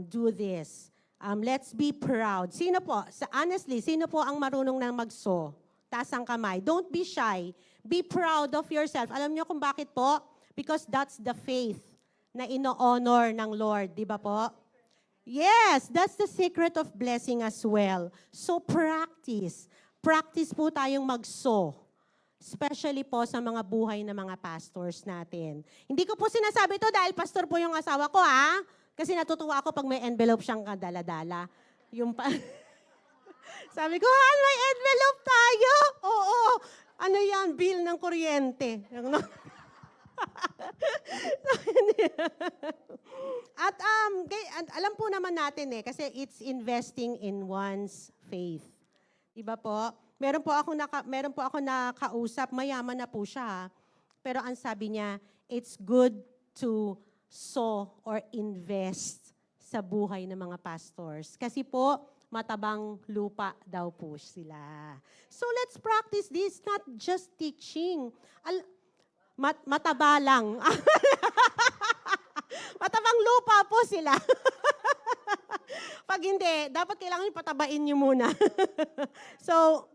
Do this. Let's be proud. Sino po? Honestly, sino po ang marunong na magso? Taas ang kamay. Don't be shy. Be proud of yourself. Alam niyo kung bakit po? Because that's the faith na ino-honor ng Lord. Di ba po? Yes, that's the secret of blessing as well. So practice. Practice po tayong magso. Especially po sa mga buhay ng mga pastors natin. Hindi ko po sinasabi to dahil pastor po yung asawa ko, ha? Kasi natutuwa ako pag may envelope siyang kadala-dala. Yung Sabi ko, Han, may envelope tayo? Oo. Ano yan? Bill ng kuryente. At alam po naman natin kasi it's investing in one's faith. Diba po? Meron po ako nakausap, mayaman na po siya. Pero ang sabi niya, it's good to sow or invest sa buhay ng mga pastors. Kasi po, matabang lupa daw po sila. So let's practice this, not just teaching. Mataba lang. Matabang lupa po sila. Pag hindi, dapat kailangan patabain nyo muna. So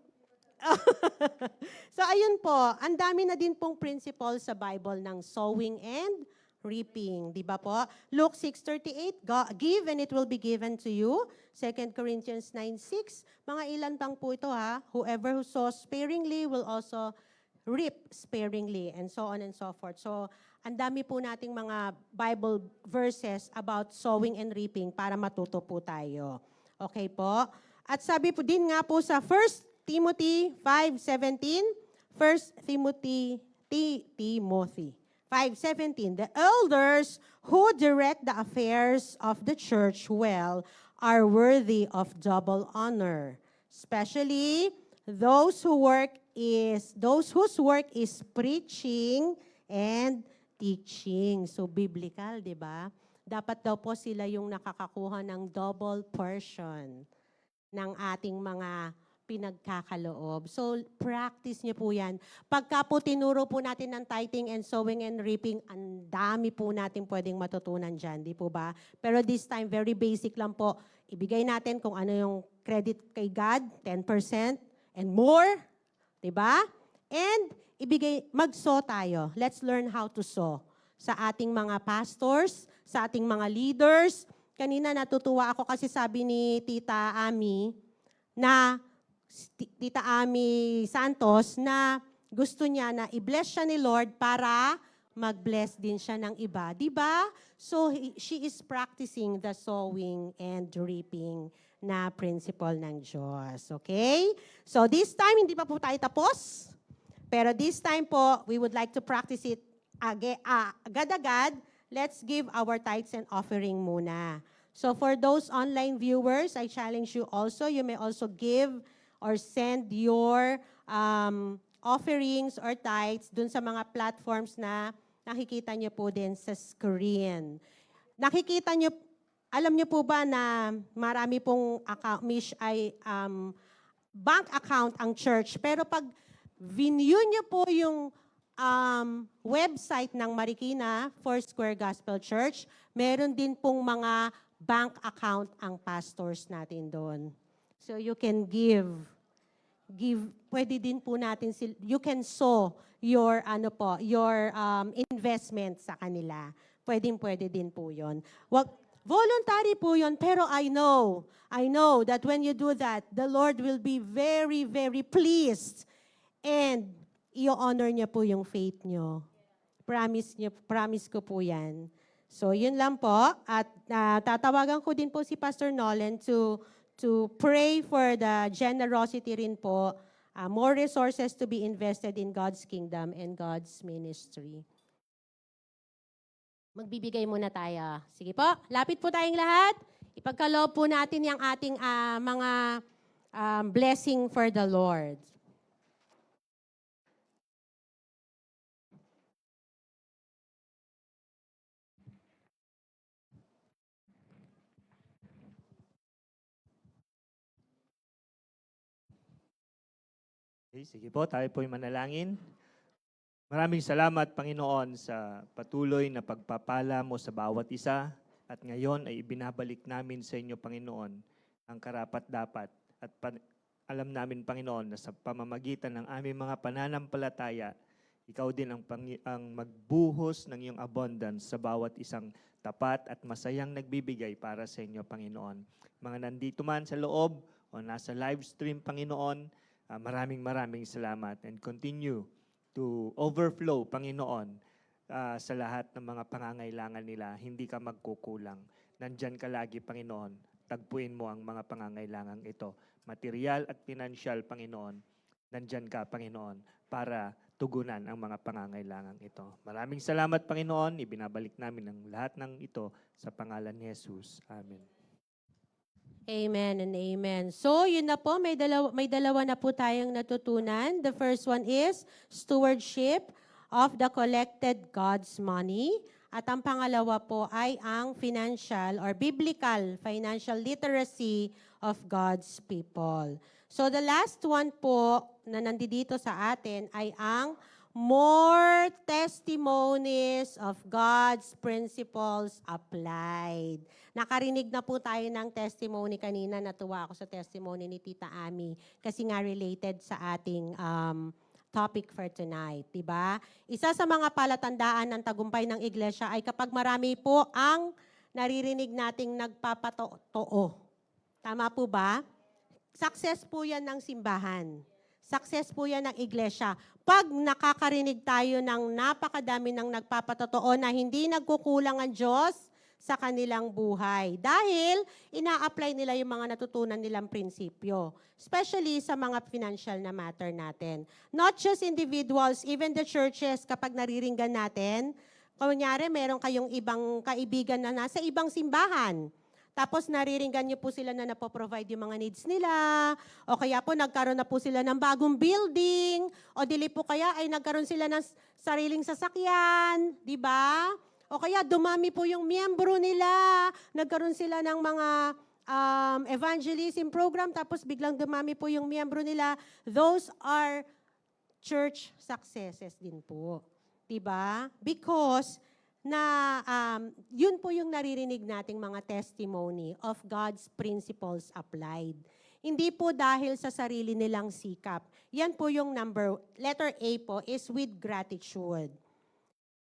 ayun po, ang dami na din pong principle sa Bible ng sowing and reaping. Di ba po? Luke 6:38, give and it will be given to you. 2 Corinthians 9:6, mga ilan pang po ito ha. Whoever who sows sparingly will also reap sparingly, and so on and so forth. So, ang dami po nating mga Bible verses about sowing and reaping para matuto po tayo. Okay po? At sabi po din nga po sa 1 Timothy 5:17, 1 Timothy 5:17, the elders who direct the affairs of the church well are worthy of double honor, especially those whose work is preaching and teaching. So biblical, 'di ba? Dapat daw po sila yung nakakakuha ng double portion ng ating mga pinagkakaloob. So, practice niyo po yan. Pagka po tinuro po natin ng tithing and sowing and reaping, ang dami po natin pwedeng matutunan dyan, di po ba? Pero this time, very basic lang po. Ibigay natin kung ano yung credit kay God, 10% and more, di ba? And mag-sow tayo. Let's learn how to sow. Sa ating mga pastors, sa ating mga leaders. Kanina natutuwa ako kasi sabi ni Tita Ami Santos na gusto niya na i-bless siya ni Lord para mag-bless din siya ng iba. Diba? So, she is practicing the sowing and reaping na principle ng Diyos. Okay? So, this time, hindi pa po tayo tapos. Pero this time po, we would like to practice it agad-agad. Let's give our tithes and offering muna. So, for those online viewers, I challenge you also. You may also give or send your offerings or tithes dun sa mga platforms na nakikita nyo po din sa screen. Alam nyo po ba na marami pong bank account ang church, pero pag view nyo po yung website ng Marikina Foursquare Gospel Church, meron din pong mga bank account ang pastors natin doon. So you can give, pwede din po natin, you can sow your, investment sa kanila. Pwede din po yon. Voluntary po yon, pero I know that when you do that, the Lord will be very, very pleased and i-honor niya po yung faith nyo. Promise ko po yan. So, yun lang po. At tatawagan ko din po si Pastor Nolan to pray for the generosity rin po, more resources to be invested in God's kingdom and God's ministry. Magbibigay muna tayo. Sige po, lapit po tayong lahat. Ipagkaloob po natin yung ating mga blessing for the Lord. Okay, sige po, tayo po'y manalangin. Maraming salamat, Panginoon, sa patuloy na pagpapala mo sa bawat isa. At ngayon ay ibinabalik namin sa inyo, Panginoon, ang karapat-dapat. At alam namin, Panginoon, na sa pamamagitan ng aming mga pananampalataya, ikaw din ang magbuhos ng iyong abundance sa bawat isang tapat at masayang nagbibigay para sa inyo, Panginoon. Mga nandito man sa loob o nasa live stream, Panginoon, maraming salamat and continue to overflow, Panginoon, sa lahat ng mga pangangailangan nila. Hindi ka magkukulang. Nandyan ka lagi, Panginoon. Tagpuin mo ang mga pangangailangan ito. Material at pinansyal, Panginoon. Nandyan ka, Panginoon, para tugunan ang mga pangangailangan ito. Maraming salamat, Panginoon. Ibinabalik namin ang lahat ng ito sa pangalan ni Jesus. Amen. Amen and amen. So, yun na po, may dalawa na po tayong natutunan. The first one is stewardship of the collected God's money. At ang pangalawa po ay ang financial or biblical financial literacy of God's people. So, the last one po na nandito sa atin ay ang more testimonies of God's principles applied. Nakarinig na po tayo ng testimony kanina. Natuwa ako sa testimony ni Tita Ami kasi nga related sa ating topic for tonight, di ba? Isa sa mga palatandaan ng tagumpay ng iglesia ay kapag marami po ang naririnig nating nagpapatotoo. Tama po ba? Success po yan ng simbahan. Success po yan ng iglesia. Pag nakakarinig tayo ng napakadami ng nagpapatotoo na hindi nagkukulang ang Diyos sa kanilang buhay. Dahil ina-apply nila yung mga natutunan nilang prinsipyo. Especially sa mga financial na matter natin. Not just individuals, even the churches, kapag nariringgan natin, kunyari meron kayong ibang kaibigan na nasa ibang simbahan. Tapos nariringgan niyo po sila na napoprovide yung mga needs nila, o kaya po nagkaroon na po sila ng bagong building, o dili po kaya ay nagkaroon sila ng sariling sasakyan, di ba? O kaya dumami po yung miyembro nila, nagkaroon sila ng mga evangelism program, tapos biglang dumami po yung miyembro nila. Those are church successes din po. Di ba? Because yun po yung naririnig nating mga testimony of God's principles applied. Hindi po dahil sa sarili nilang sikap. Yan po yung letter A po is with gratitude.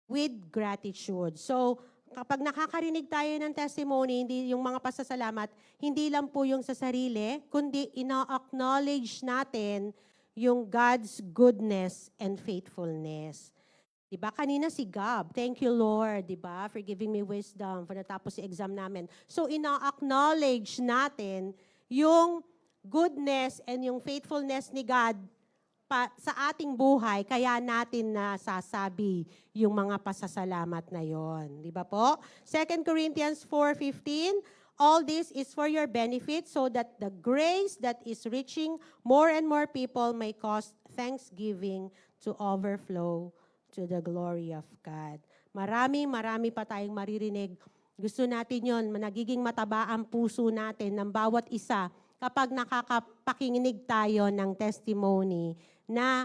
With gratitude. So, kapag nakakarinig tayo ng testimony, hindi yung mga pasasalamat, hindi lang po yung sa sarili, kundi ina-acknowledge natin yung God's goodness and faithfulness. Diba? Kanina si Gab, thank you Lord, diba? For giving me wisdom, for natapos si exam namin. So, ina-acknowledge natin yung goodness and yung faithfulness ni God sa ating buhay, kaya natin nasasabi yung mga pasasalamat na yon. Di ba po? 2 Corinthians 4:15, all this is for your benefit so that the grace that is reaching more and more people may cause thanksgiving to overflow to the glory of God. Marami pa tayong maririnig. Gusto natin yon, nagiging mataba ang puso natin ng bawat isa kapag nakakapakinig tayo ng testimony na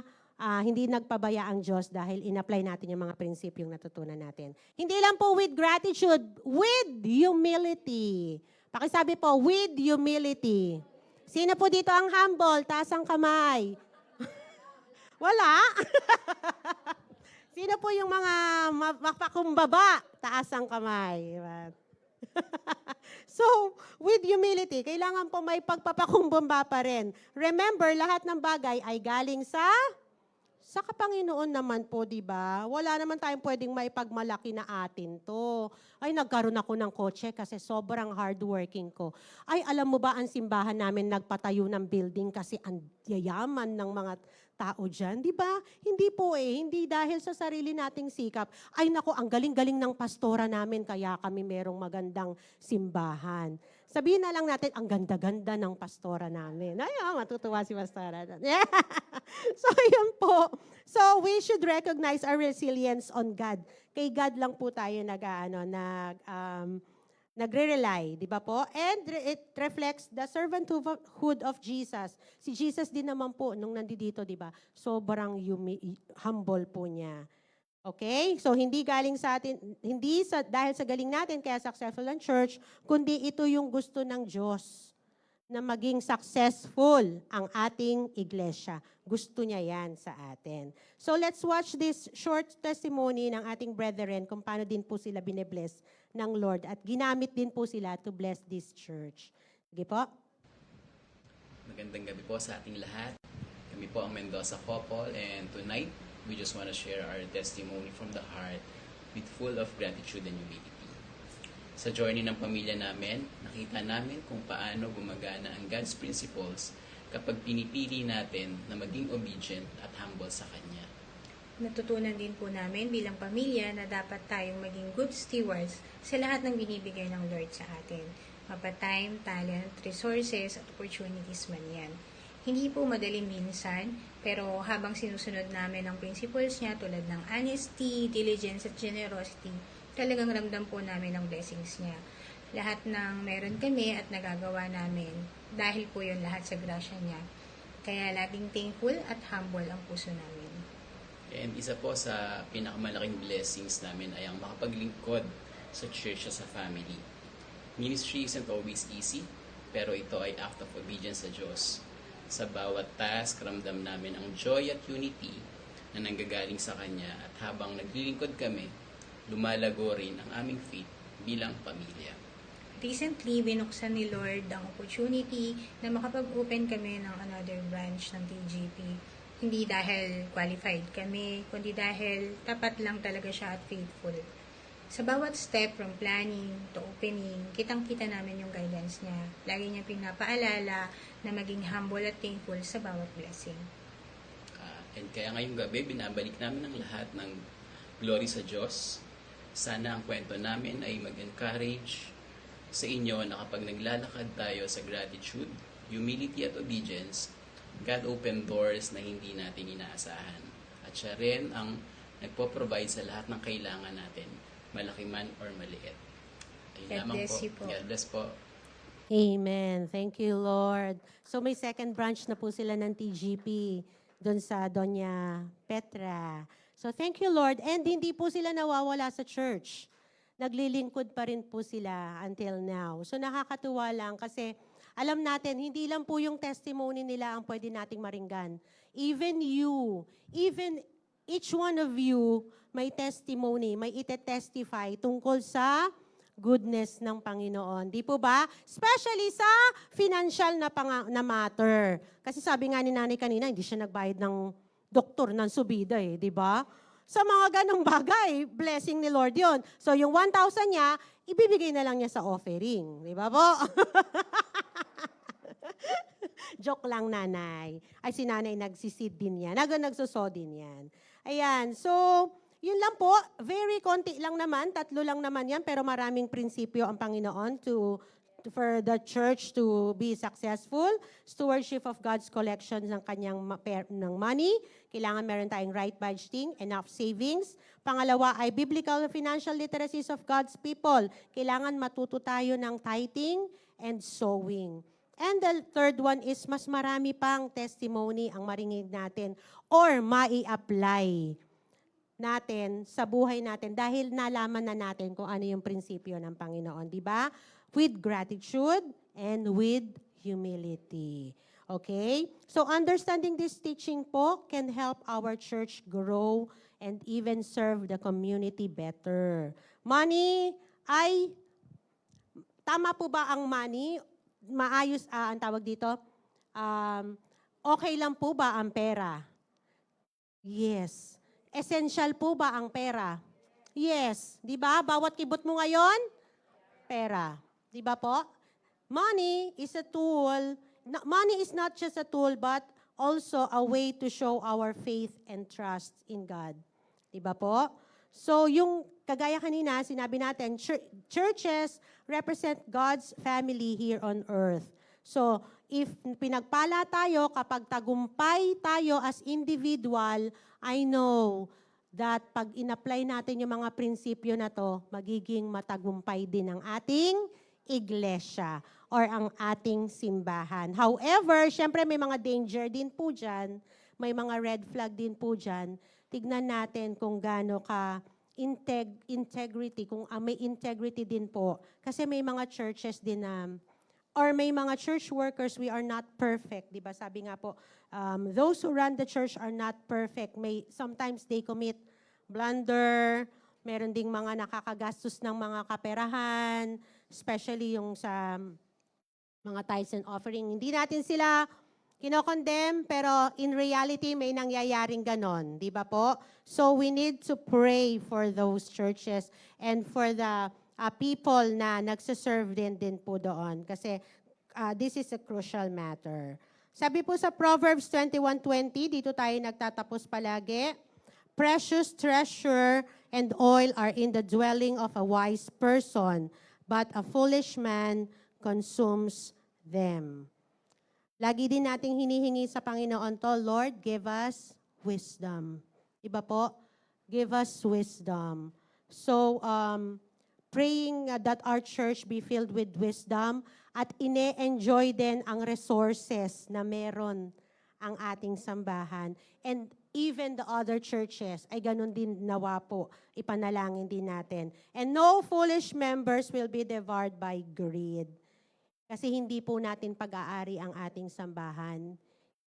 hindi nagpabaya ang Diyos dahil in-apply natin yung mga prinsipyong natutunan natin. Hindi lang po with gratitude, with humility. Pakisabi po, with humility. Sino po dito ang humble? Taas ang kamay. Wala? Sino po yung mga mapakumbaba? Taas ang kamay. So, with humility, kailangan po may pagpapakumbaba pa rin. Remember, lahat ng bagay ay galing sa Panginoon naman po, di ba? Wala naman tayong pwedeng maipagmalaki na atin to. Ay, nagkaroon ako ng kotse kasi sobrang hardworking ko. Ay, alam mo ba, ang simbahan namin nagpatayo ng building kasi ang yayaman ng mga tao dyan, di ba? Hindi po hindi dahil sa sarili nating sikap. Ay nako, ang galing-galing ng pastora namin, kaya kami merong magandang simbahan. Sabihin na lang natin, ang ganda-ganda ng pastora namin. Ay, matutuwa si pastora. Yeah. So, yun po. So, we should recognize our resilience on God. Kay God lang po tayo nagre-rely, di ba po? And it reflects the servanthood of Jesus. Si Jesus din naman po, nung nandito, di ba? Sobrang humble po niya. Okay? So hindi galing sa atin, dahil sa galing natin kaya successful ang church, kundi ito yung gusto ng Diyos na maging successful ang ating iglesia. Gusto niya yan sa atin. So let's watch this short testimony ng ating brethren kung paano din po sila binebless ng Lord at ginamit din po sila to bless this church. Sige po. Magandang gabi po sa ating lahat. Kami po ang Mendoza couple and tonight we just want to share our testimony from the heart with full of gratitude and humility. Sa journey ng pamilya namin, nakita namin kung paano gumagana ang God's principles kapag pinipili natin na maging obedient at humble sa Kanya. Natutunan din po namin bilang pamilya na dapat tayong maging good stewards sa lahat ng binibigay ng Lord sa atin. Mapa-time, talent, resources, at opportunities man yan. Hindi po madali minsan, pero habang sinusunod namin ang principles niya tulad ng honesty, diligence, at generosity, talagang ramdam po namin ang blessings niya. Lahat ng meron kami at nagagawa namin, dahil po yun lahat sa grasya niya. Kaya laging thankful at humble ang puso namin. And isa po sa pinakamalaking blessings namin ay ang makapaglingkod sa church sa family. Ministry isn't always easy, pero ito ay act of obedience sa Diyos. Sa bawat task, ramdam namin ang joy at unity na nanggagaling sa Kanya at habang naglilingkod kami, lumalago rin ang aming faith bilang pamilya. Recently, binuksan ni Lord ang opportunity na makapag-open kami ng another branch ng TGP. Hindi dahil qualified kami, kundi dahil tapat lang talaga siya at faithful. Sa bawat step from planning to opening, kitang-kita namin yung guidance niya. Lagi niya pinapaalala na maging humble at thankful sa bawat blessing. And kaya ngayong gabi, binabalik namin ang lahat ng glory sa Diyos. Sana ang kwento namin ay mag-encourage sa inyo na kapag naglalakad tayo sa gratitude, humility at obedience, God open doors na hindi natin inaasahan. At siya rin ang nagpo-provide sa lahat ng kailangan natin, malaki man or maliit. Ayun God lamang bless you po. God bless po. Amen. Thank you, Lord. So may second branch na po sila ng TGP doon sa Doña Petra. So thank you, Lord. And hindi po sila nawawala sa church. Naglilingkod pa rin po sila until now. So nakakatuwa lang kasi alam natin, hindi lang po yung testimony nila ang pwede nating maringgan. Even you, even each one of you, may testimony, may ite-testify tungkol sa goodness ng Panginoon. Di po ba? Especially sa financial na matter. Kasi sabi nga ni nanay kanina, hindi siya nagbayad ng doktor ng subida eh, di ba? Sa mga ganong bagay, blessing ni Lord yon. So yung 1,000 niya, ibibigay na lang niya sa offering. Di ba po? Joke lang, nanay. Ay, si nanay nagsisid din yan. Nagsuso din yan. Ayan, so yun lang po. Very konti lang naman. 3 lang naman yan. Pero maraming prinsipyo ang Panginoon for the church to be successful. Stewardship of God's collections ng kanyang ng money. Kailangan meron tayong right budgeting, enough savings. Pangalawa ay biblical financial literacies of God's people. Kailangan matuto tayo ng tithing and sowing. And the third one is mas marami pang testimony ang maringig natin or mai-apply natin sa buhay natin dahil nalaman na natin kung ano yung prinsipyo ng Panginoon, di ba? With gratitude and with humility. Okay? So understanding this teaching po can help our church grow and even serve the community better. Money ay, tama po ba ang money? Maayos, ang tawag dito, okay lang po ba ang pera? Yes. Essential po ba ang pera? Yes. Di ba? Bawat kibot mo ngayon, pera. Di ba po? Money is a tool. Money is not just a tool, but also a way to show our faith and trust in God. Di ba po? So, yung kagaya kanina, sinabi natin, churches represent God's family here on earth. So, if pinagpala tayo, kapag tagumpay tayo as individual, I know that pag in-apply natin yung mga prinsipyo na to, magiging matagumpay din ang ating iglesia or ang ating simbahan. However, syempre may mga danger din po dyan, may mga red flag din po dyan. tignan natin kung gaano ka integrity, kung may integrity din po. Kasi may mga churches din na, or may mga church workers, we are not perfect. Di ba? Sabi nga po, those who run the church are not perfect. Sometimes they commit blunder, meron ding mga nakakagastos ng mga kaperahan, especially yung sa mga tithes and offering. Hindi natin sila kinokondem, pero in reality, may nangyayaring ganon. Di ba po? So we need to pray for those churches and for the people na nagsaserve din po doon. Kasi this is a crucial matter. Sabi po sa Proverbs 21:20, dito tayo nagtatapos palagi, precious treasure and oil are in the dwelling of a wise person, but a foolish man consumes them. Lagi din nating hinihingi sa Panginoon to, Lord, give us wisdom. Iba po? Give us wisdom. So, praying that our church be filled with wisdom at ine-enjoy din ang resources na meron ang ating sambahan. And even the other churches, ay ganun din nawa po, ipanalangin din natin. And no foolish members will be devoured by greed. Kasi hindi po natin pag-aari ang ating sambahan.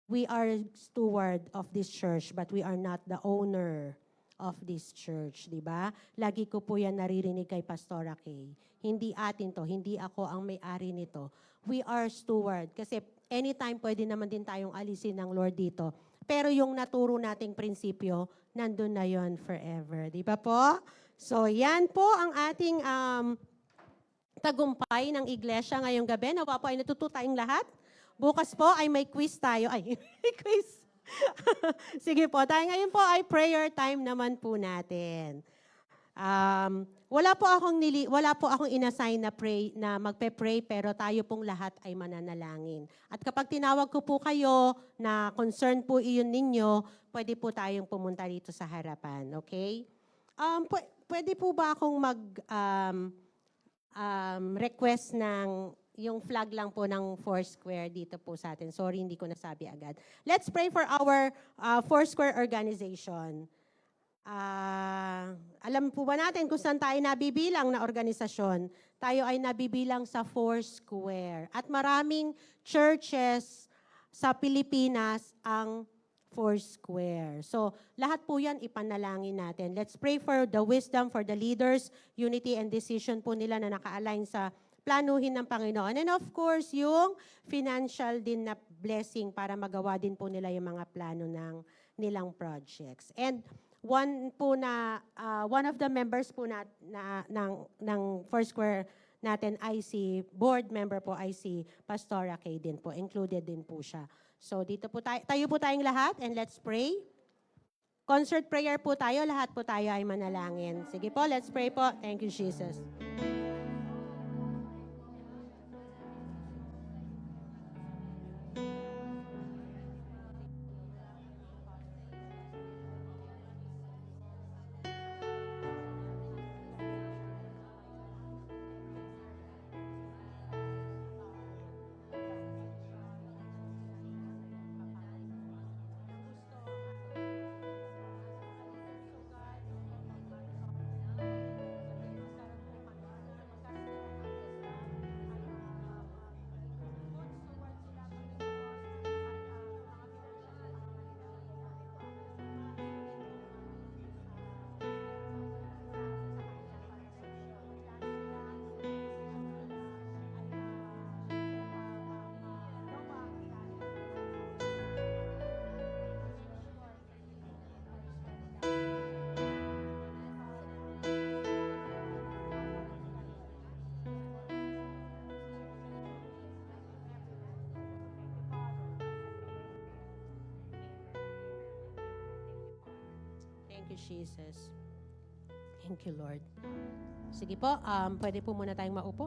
We are steward of this church, but we are not the owner of this church, di ba? Lagi ko po yan naririnig kay Pastora Kay. Hindi atin to, hindi ako ang may-ari nito. We are steward. Kasi anytime pwede naman din tayong alisin ng Lord dito. Pero yung naturo nating prinsipyo, nandun na yon forever. Di ba po? So yan po ang ating tagumpay ng iglesia ngayong gabi. Nawa po ay natuto tayong lahat. Bukas po ay may quiz tayo. Ay, may quiz. Sige po, tayo ngayon po ay prayer time naman po natin. Wala po akong inassign na magpe-pray, pero tayo pong lahat ay mananalangin. At kapag tinawag ko po kayo na concern po iyon ninyo, pwede po tayong pumunta dito sa harapan, okay? Pwede po ba akong request ng yung flag lang po ng Foursquare dito po sa atin. Sorry, hindi ko nasabi agad. Let's pray for our Foursquare organization. Alam po ba natin kung saan tayo nabibilang na organisasyon? Tayo ay nabibilang sa Foursquare. At maraming churches sa Pilipinas ang Foursquare. So, lahat po yan ipanalangin natin. Let's pray for the wisdom for the leaders, unity and decision po nila na naka-align sa planuhin ng Panginoon. And of course, yung financial din na blessing para magawa din po nila yung mga plano ng nilang projects. And one of the members po ng Foursquare natin ay si board member po ay si Pastora Kay din po. Included din po siya. So dito po tayo po tayong lahat and let's pray. Concert prayer po tayo, lahat po tayo ay manalangin. Sige po, let's pray po. Thank you, Jesus. Thank you, Jesus. Thank you, Lord. Sige po, pwede po muna tayong maupo.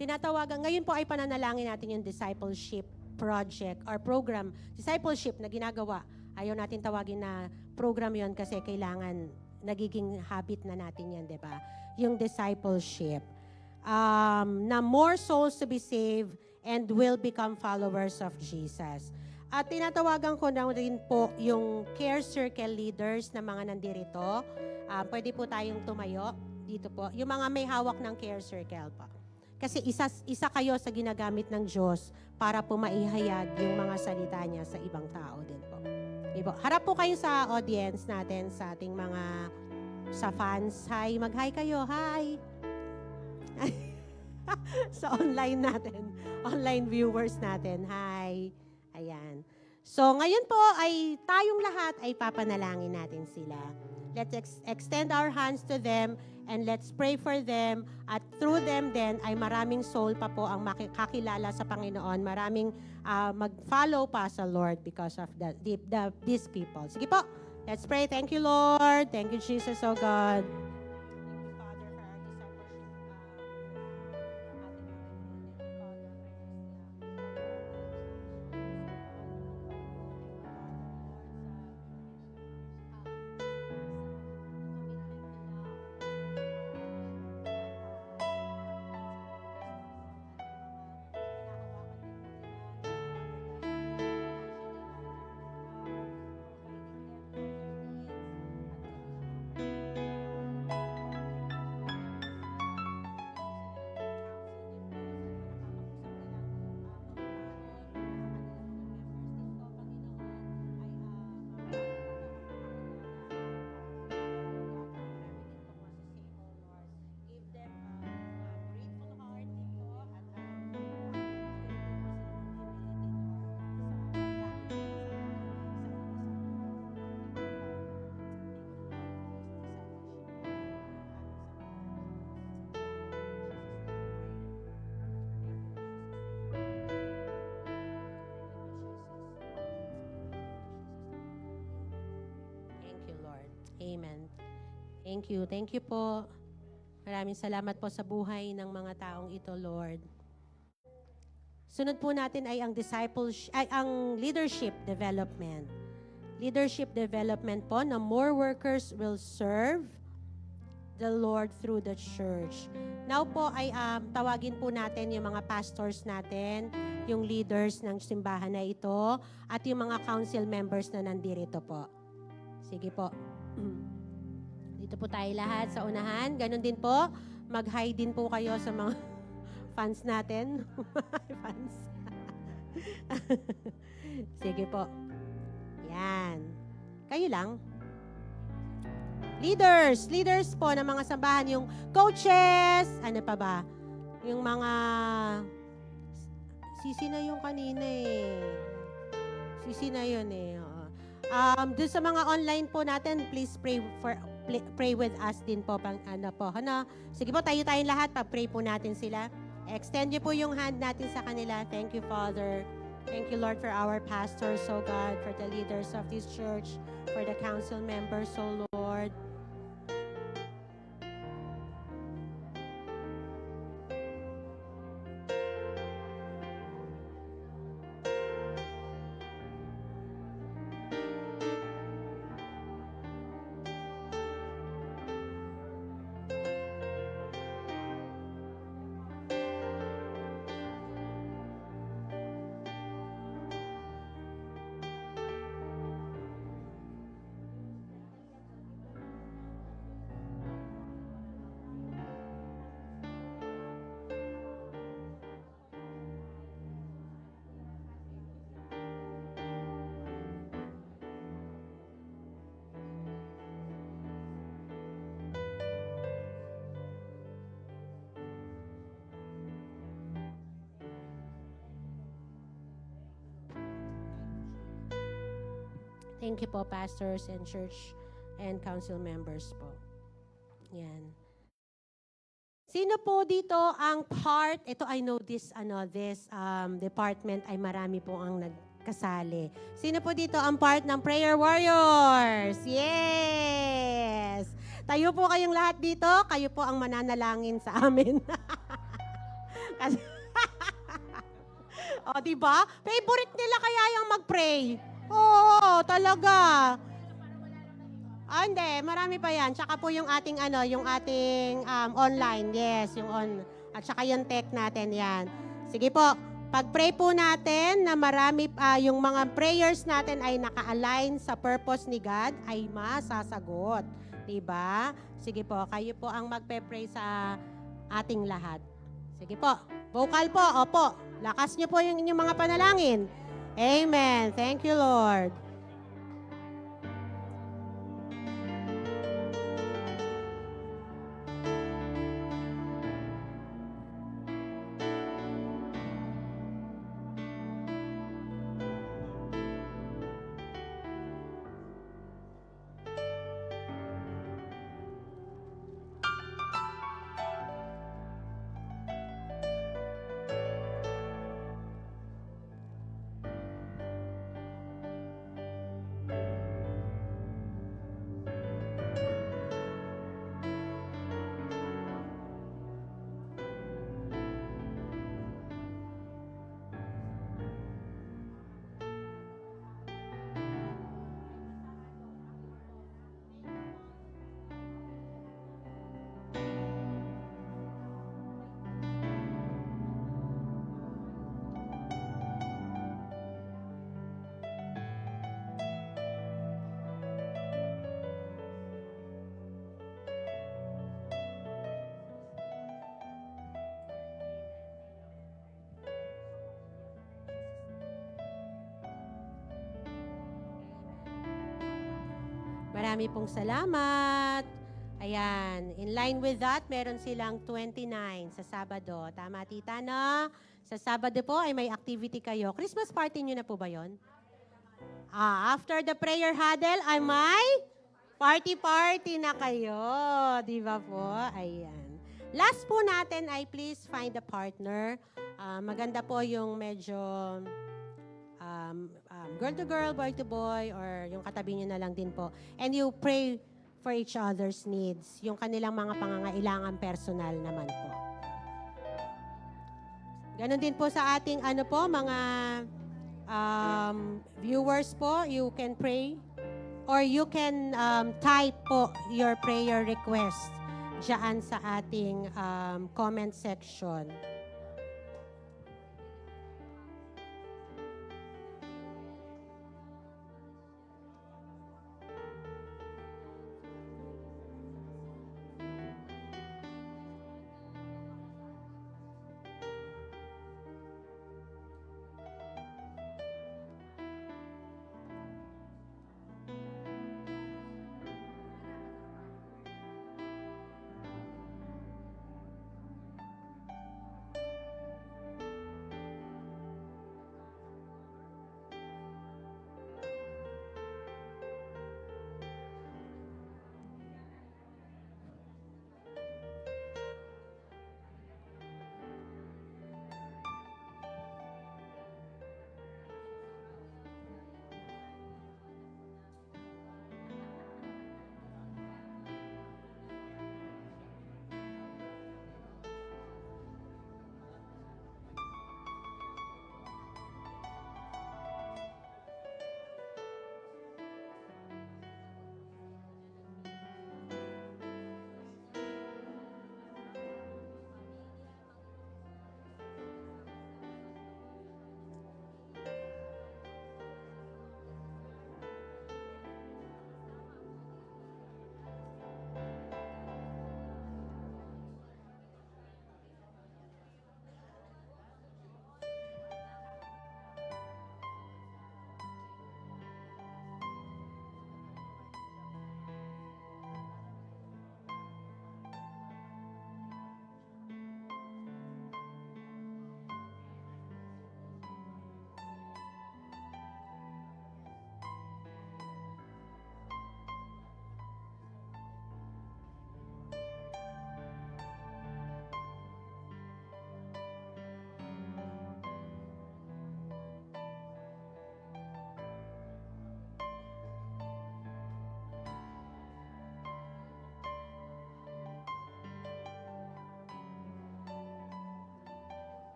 Tinatawagan, ngayon po ay pananalangin natin yung discipleship project or program. Discipleship na ginagawa. Ayaw natin tawagin na program yon kasi kailangan nagiging habit na natin yan, di ba? Yung discipleship. Na more souls to be saved and will become followers of Jesus. At tinatawagan ko na rin po yung care circle leaders na mga nandirito. Pwede po tayong tumayo dito po. Yung mga may hawak ng care circle po. Kasi isa kayo sa ginagamit ng Diyos para po maihayag yung mga salita niya sa ibang tao din po. Okay po. Harap po kayo sa audience natin, sa ating mga sa fans. Hi, mag-hi kayo. Hi! Sa online natin, online viewers natin. Hi! Ayan. So, ngayon po ay tayong lahat ay papanalangin natin sila. Let's extend our hands to them and let's pray for them. At through them then ay maraming soul pa po ang makakilala sa Panginoon. Maraming mag-follow pa sa Lord because of these people. Sige po, let's pray. Thank you, Lord. Thank you, Jesus, oh God. Amen. Thank you. Thank you po. Maraming salamat po sa buhay ng mga taong ito, Lord. Sunod po natin ay ang leadership development. Leadership development po na more workers will serve the Lord through the church. Now po ay tawagin po natin yung mga pastors natin, yung leaders ng simbahan na ito, at yung mga council members na nandito po. Sige po. Dito po tayo lahat sa unahan. Ganon din po, mag-hi din po kayo sa mga fans natin. Fans. Sige po. Yan. Kayo lang. Leaders po ng mga sambahan, yung coaches, ano pa ba? Yung mga, sisi na yung kanina eh. Sisi na yun eh. Doon sa mga online po natin, please pray with us din po. Sige po, tayo-tayong lahat, pag-pray po natin sila. Extend niyo po yung hand natin sa kanila. Thank you, Father. Thank you, Lord, for our pastors, oh God, for the leaders of this church, for the council members, oh Lord. Thank you po, pastors and church and council members po. Yan. Sino po dito ang part, ito I know this department ay marami po ang nagkasali. Sino po dito ang part ng Prayer Warriors? Yes! Tayo po kayong lahat dito, kayo po ang mananalangin sa amin. O, diba? Favorite nila kaya yung mag-pray. Oo, talaga. Hindi, marami pa yan. Tsaka po yung ating online. Yes, yung on. At tsaka yung tech natin yan. Sige po, Pag-pray po natin na marami, yung mga prayers natin ay naka-align sa purpose ni God, ay masasagot. Diba? Sige po, kayo po ang magpe-pray sa ating lahat. Sige po. Vocal po, opo. Lakas niyo po yung inyong mga panalangin. Amen. Thank you, Lord. Marami pong salamat. Ayan, in line with that, meron silang 29 sa Sabado. Tama, tita, no? Sa Sabado po ay may activity kayo. Christmas party nyo na po ba yon? After the prayer huddle ay may party na kayo. Di ba po? Ayan. Last po natin ay please find a partner. Maganda po yung medyo girl to girl, boy to boy, or yung katabi nyo na lang din po. And you pray for each other's needs, yung kanilang mga pangangailangan personal naman po. Ganon din po sa ating mga viewers po, you can pray or you can type po your prayer request dyan sa ating comment section.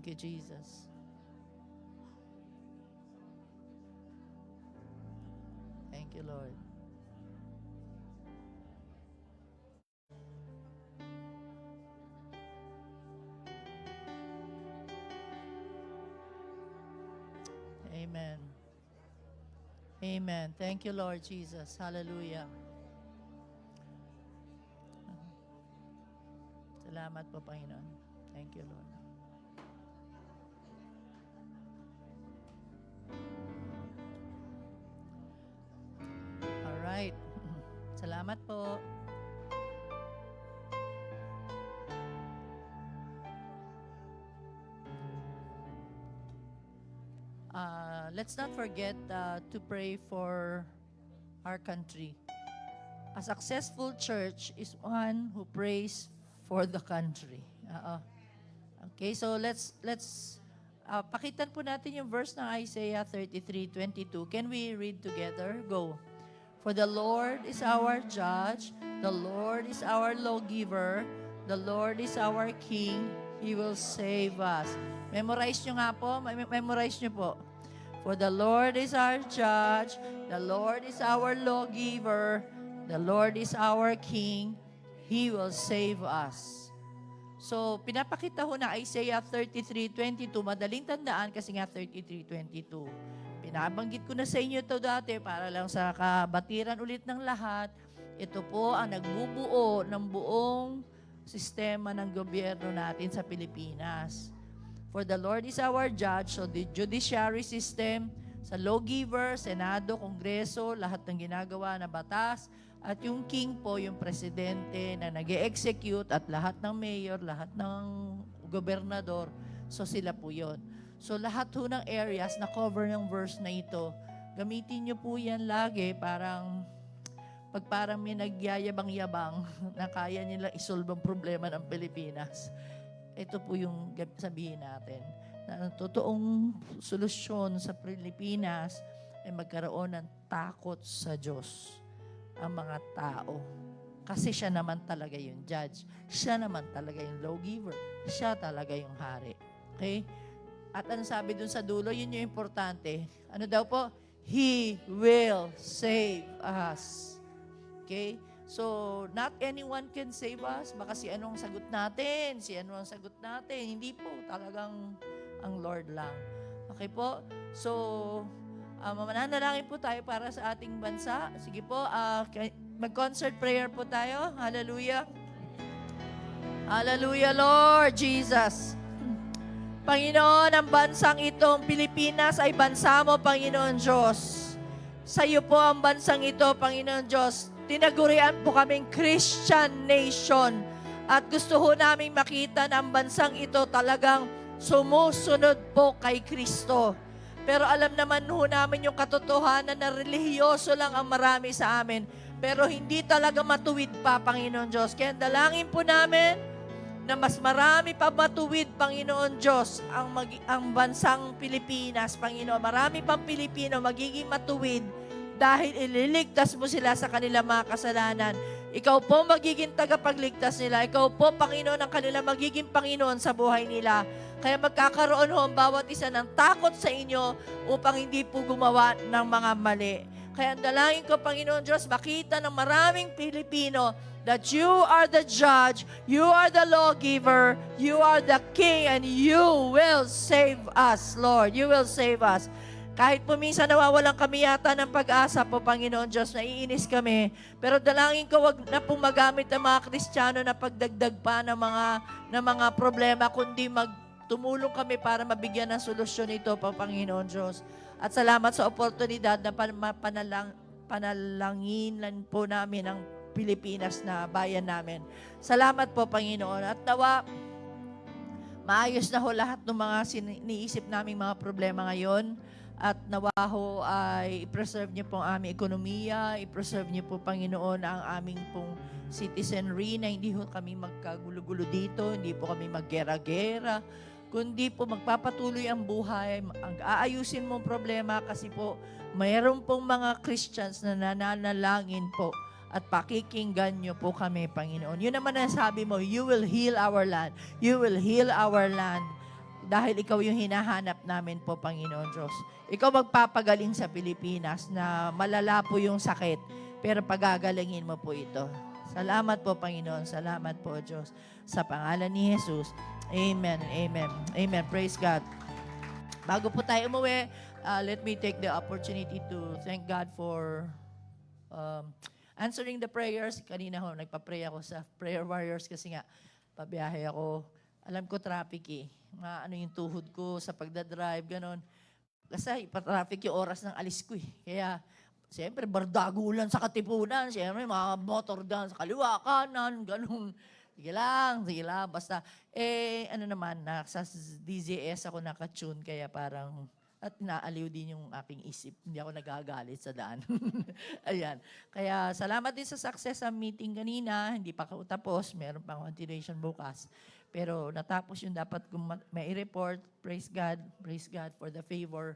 Thank you, Jesus. Thank you, Lord. Amen. Amen. Thank you, Lord Jesus. Hallelujah. Salamat po, Panginoon. Thank you, Lord. All right. Salamat po. Let's not forget to pray for our country. A successful church is one who prays for the country. Okay, so let's pakitan po natin yung verse ng Isaiah 33:22. Can we read together? Go. For the Lord is our judge, the Lord is our lawgiver, the Lord is our king, He will save us. Memorize nyo nga po, memorize nyo po. For the Lord is our judge, the Lord is our lawgiver, the Lord is our king, He will save us. So, pinapakita ho na Isaiah 33:22, madaling tandaan kasi nga 33:22. Pinabanggit ko na sa inyo ito dati para lang sa kabatiran ulit ng lahat. Ito po ang nagbubuo ng buong sistema ng gobyerno natin sa Pilipinas. For the Lord is our judge, so the judiciary system, sa lawgiver, Senado, Kongreso, lahat ng ginagawa na batas, at yung king po, yung presidente na nag-execute at lahat ng mayor, lahat ng gobernador, so sila po yun. So lahat po ng areas na cover ng verse na ito, gamitin nyo po yan lagi, parang may nagyayabang-yabang na kaya nila isolve ang problema ng Pilipinas. Ito po yung sabihin natin, na ang totoong solusyon sa Pilipinas ay magkaroon ng takot sa Diyos ang mga tao. Kasi siya naman talaga yung judge. Siya naman talaga yung lawgiver. Siya talaga yung hari. Okay? At ano sabi dun sa dulo, yun yung importante. Ano daw po? He will save us. Okay? So, not anyone can save us. Baka si ano ang sagot natin, si ano ang sagot natin. Hindi po, talagang ang Lord lang. Okay po? So, mananalangin po tayo para sa ating bansa. Sige po, mag-concert prayer po tayo. Hallelujah. Hallelujah, Lord Jesus. Panginoon, ang bansang itong Pilipinas ay bansa mo, Panginoon Diyos. Sa iyo po ang bansang ito, Panginoon Diyos. Tinagurian po kaming Christian nation at gusto ho namin makita na ang bansang ito talagang sumusunod po kay Kristo. Pero alam naman ho namin yung katotohanan na relihiyoso lang ang marami sa amin. Pero hindi talaga matuwid pa, Panginoon Diyos. Kaya dalangin po namin na mas marami pa matuwid, Panginoon Diyos, ang bansang Pilipinas, Panginoon. Marami pang Pilipino magiging matuwid dahil ililigtas mo sila sa kanilang mga kasalanan. Ikaw po magiging tagapagligtas nila. Ikaw po, Panginoon, ang kanila magiging Panginoon sa buhay nila. Kaya magkakaroon ho ang bawat isa ng takot sa inyo upang hindi po gumawa ng mga mali. Kaya dalangin ko, Panginoon Diyos, makita ng maraming Pilipino that you are the judge, you are the lawgiver, you are the king, and you will save us, Lord. You will save us. Kahit po minsan nawawalan kami yata ng pag-asa po, Panginoon Diyos, naiinis kami. Pero dalangin ko, wag na pong magamit ang mga Kristiyano na pagdagdag pa ng mga problema, kundi tumulong kami para mabigyan ng solusyon ito, Panginoon Diyos. At salamat sa oportunidad na panalanginan po namin ang Pilipinas na bayan namin. Salamat po, Panginoon. At nawa, maayos na ho lahat ng mga iniisip naming mga problema ngayon. At nawa ho ay i-preserve niyo po ang aming ekonomiya, i-preserve niyo po, Panginoon, ang aming pong citizenry na hindi ho kami magkagulo-gulo dito, hindi po kami maggera-gera, kundi po magpapatuloy ang buhay, ang aayusin mong problema kasi po mayroon pong mga Christians na nananalangin po at pakikinggan niyo po kami, Panginoon. Yun naman ang sabi mo, you will heal our land. You will heal our land. Dahil ikaw yung hinahanap namin po, Panginoon Diyos. Ikaw magpapagaling sa Pilipinas na malala po yung sakit, pero pagagalingin mo po ito. Salamat po, Panginoon. Salamat po, Diyos. Sa pangalan ni Jesus. Amen. Amen. Amen. Praise God. Bago po tayo umuwi, let me take the opportunity to thank God for answering the prayers. Kanina ho, nagpa-pray ako sa prayer warriors kasi nga, pabiyahe ako. Alam ko traffic eh. Ano yung tuhod ko sa pagdadrive, ganon. Kasi ipa-traffic yung oras ng alis ko eh. Kaya, siyempre, bardagulan sa Katipunan. Siyempre, mga motor dyan sa kaliwa, kanan, ganon. Sige lang. Basta, ano naman, sa DZS ako nakatune, kaya parang, at naaliw din yung aking isip. Hindi ako nagagalit sa daan. Ayan. Kaya salamat din sa success sa meeting kanina. Hindi pa ako tapos. Meron pang continuation bukas. Pero natapos yung dapat kong may report. Praise God. Praise God for the favor.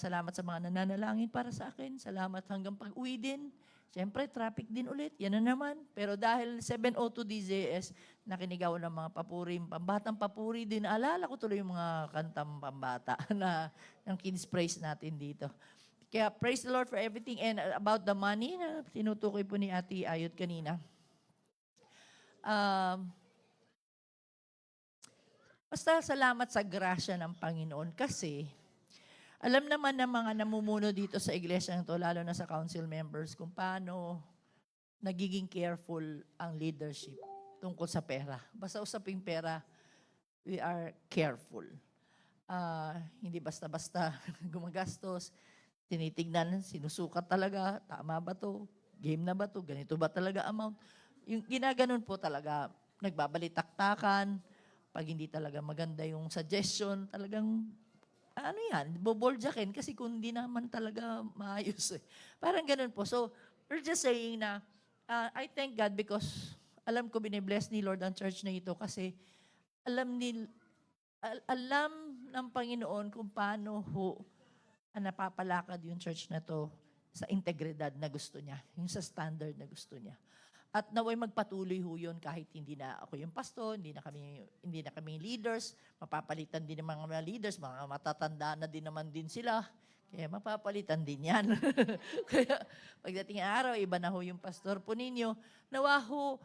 Salamat sa mga nananalangin para sa akin. Salamat hanggang pag-uwi din. Siyempre, traffic din ulit. Yan na naman. Pero dahil 702 DZS, nakinig ako ng mga papuri, pambatang papuri din. Alala ko tuloy yung mga kantang pambata na ng kids praise natin dito. Kaya praise the Lord for everything. And about the money na tinutukoy po ni Ate Ayot kanina. Basta salamat sa grasya ng Panginoon kasi alam naman ng mga namumuno dito sa iglesia nito, lalo na sa council members, kung paano nagiging careful ang leadership tungkol sa pera. Basta usaping pera, we are careful. Hindi basta-basta gumagastos, tinitignan, sinusukat talaga, tama ba to? Game na ba to? Ganito ba talaga amount? Yung ginaganon po talaga, nagbabalitaktakan, pag hindi talaga maganda yung suggestion, talagang ano yan, boboljakin kasi kung hindi naman talaga maayos eh. Parang ganun po. So, we're just saying na, I thank God because alam ko binibless ni Lord ang church na ito kasi alam ng Panginoon kung paano napapalakad yung church na to sa integridad na gusto niya, yung sa standard na gusto niya. At naway magpatuloy ho yun kahit hindi na ako yung pastor, hindi na kami leaders, mapapalitan din ng mga leaders, mga matatanda na din naman din sila. Kaya mapapalitan din yan. Kaya pagdating ng araw, iba na ho yung pastor po ninyo. Nawa ho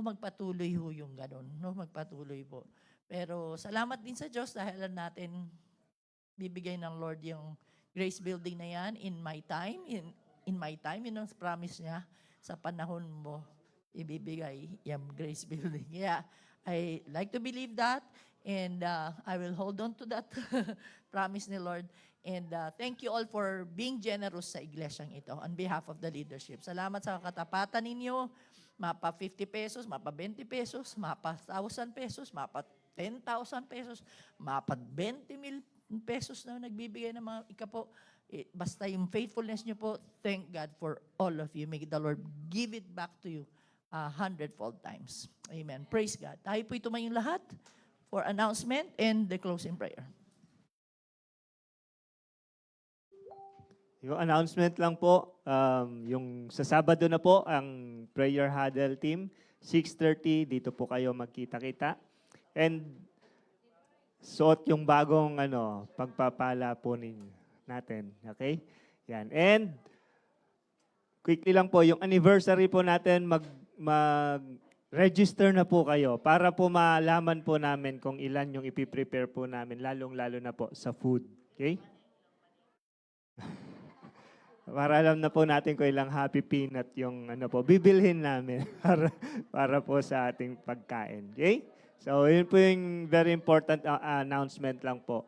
magpatuloy ho yung ganun. No? Magpatuloy po. Pero salamat din sa Diyos dahil alam natin bibigay ng Lord yung grace building na yan in my time. In my time, yun ang promise niya. Sa panahon mo, ibibigay yung grace building. Yeah, I like to believe that and I will hold on to that promise ni Lord. And thank you all for being generous sa iglesyang ito on behalf of the leadership. Salamat sa katapatan ninyo. Mapa 50 pesos, mapa 20 pesos, mapa 1,000 pesos, mapa 10,000 pesos, mapa 20,000 pesos na nagbibigay ng mga ikapo. Basta yung faithfulness nyo po, thank God for all of you. May the Lord give it back to you 100-fold times. Amen. Praise God. Tayo po tumayong lahat for announcement and the closing prayer. Yung announcement lang po, yung sa Sabado na po, ang Prayer Huddle team, 6:30, dito po kayo magkita-kita. And suot yung bagong pagpapala po natin. Okay? Yan. And quickly lang po, yung anniversary po natin, mag-register na po kayo para po malaman po namin kung ilan yung ipiprepare po namin, lalong-lalo na po sa food. Okay? Para alam na po natin kung ilang happy peanut yung bibilhin namin para po sa ating pagkain. Okay? So, yun po yung very important announcement lang po.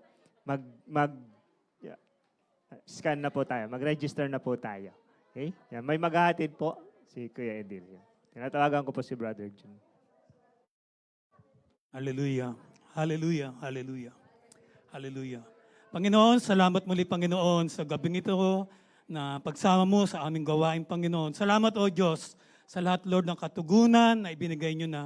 Scan na po tayo. Mag-register na po tayo. Okay? Yan. May maghahatid po si Kuya Edil. Yan. Tinatawagan ko po si Brother Jun. Hallelujah. Hallelujah. Hallelujah. Hallelujah. Panginoon, salamat muli Panginoon sa gabing ito na pagsama mo sa aming gawain Panginoon. Salamat o Diyos sa lahat Lord ng katugunan na ibinigay nyo na.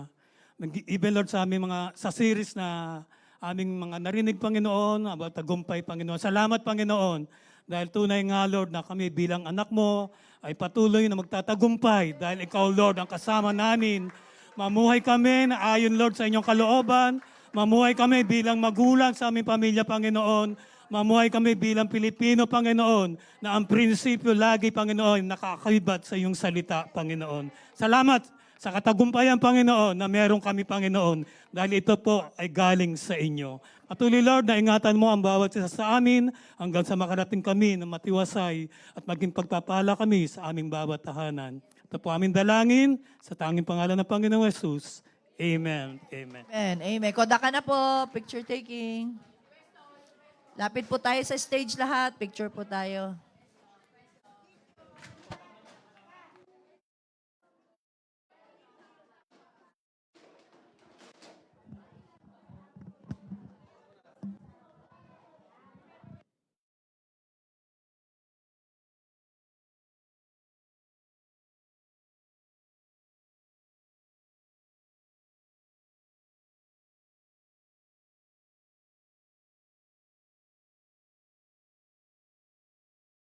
Even Lord sa aming sa series na aming mga narinig Panginoon about tagumpay Panginoon. Salamat Panginoon. Dahil tunay nga, Lord, na kami bilang anak mo ay patuloy na magtatagumpay dahil ikaw, Lord, ang kasama namin. Mamuhay kami na ayon, Lord, sa inyong kalooban. Mamuhay kami bilang magulang sa aming pamilya, Panginoon. Mamuhay kami bilang Pilipino, Panginoon, na ang prinsipyo lagi, Panginoon, nakakaibat sa iyong salita, Panginoon. Salamat sa katagumpayan, Panginoon, na meron kami, Panginoon, dahil ito po ay galing sa inyo. Patuloy, Lord, na ingatan mo ang bawat isa sa amin hanggang sa makarating kami na matiwasay at maging pagpapala kami sa aming bawat tahanan. Ito po aming dalangin sa tanging pangalan ng Panginoong Jesus. Amen. Amen. Amen. Amen. Koda ka na po. Picture taking. Lapit po tayo sa stage lahat. Picture po tayo.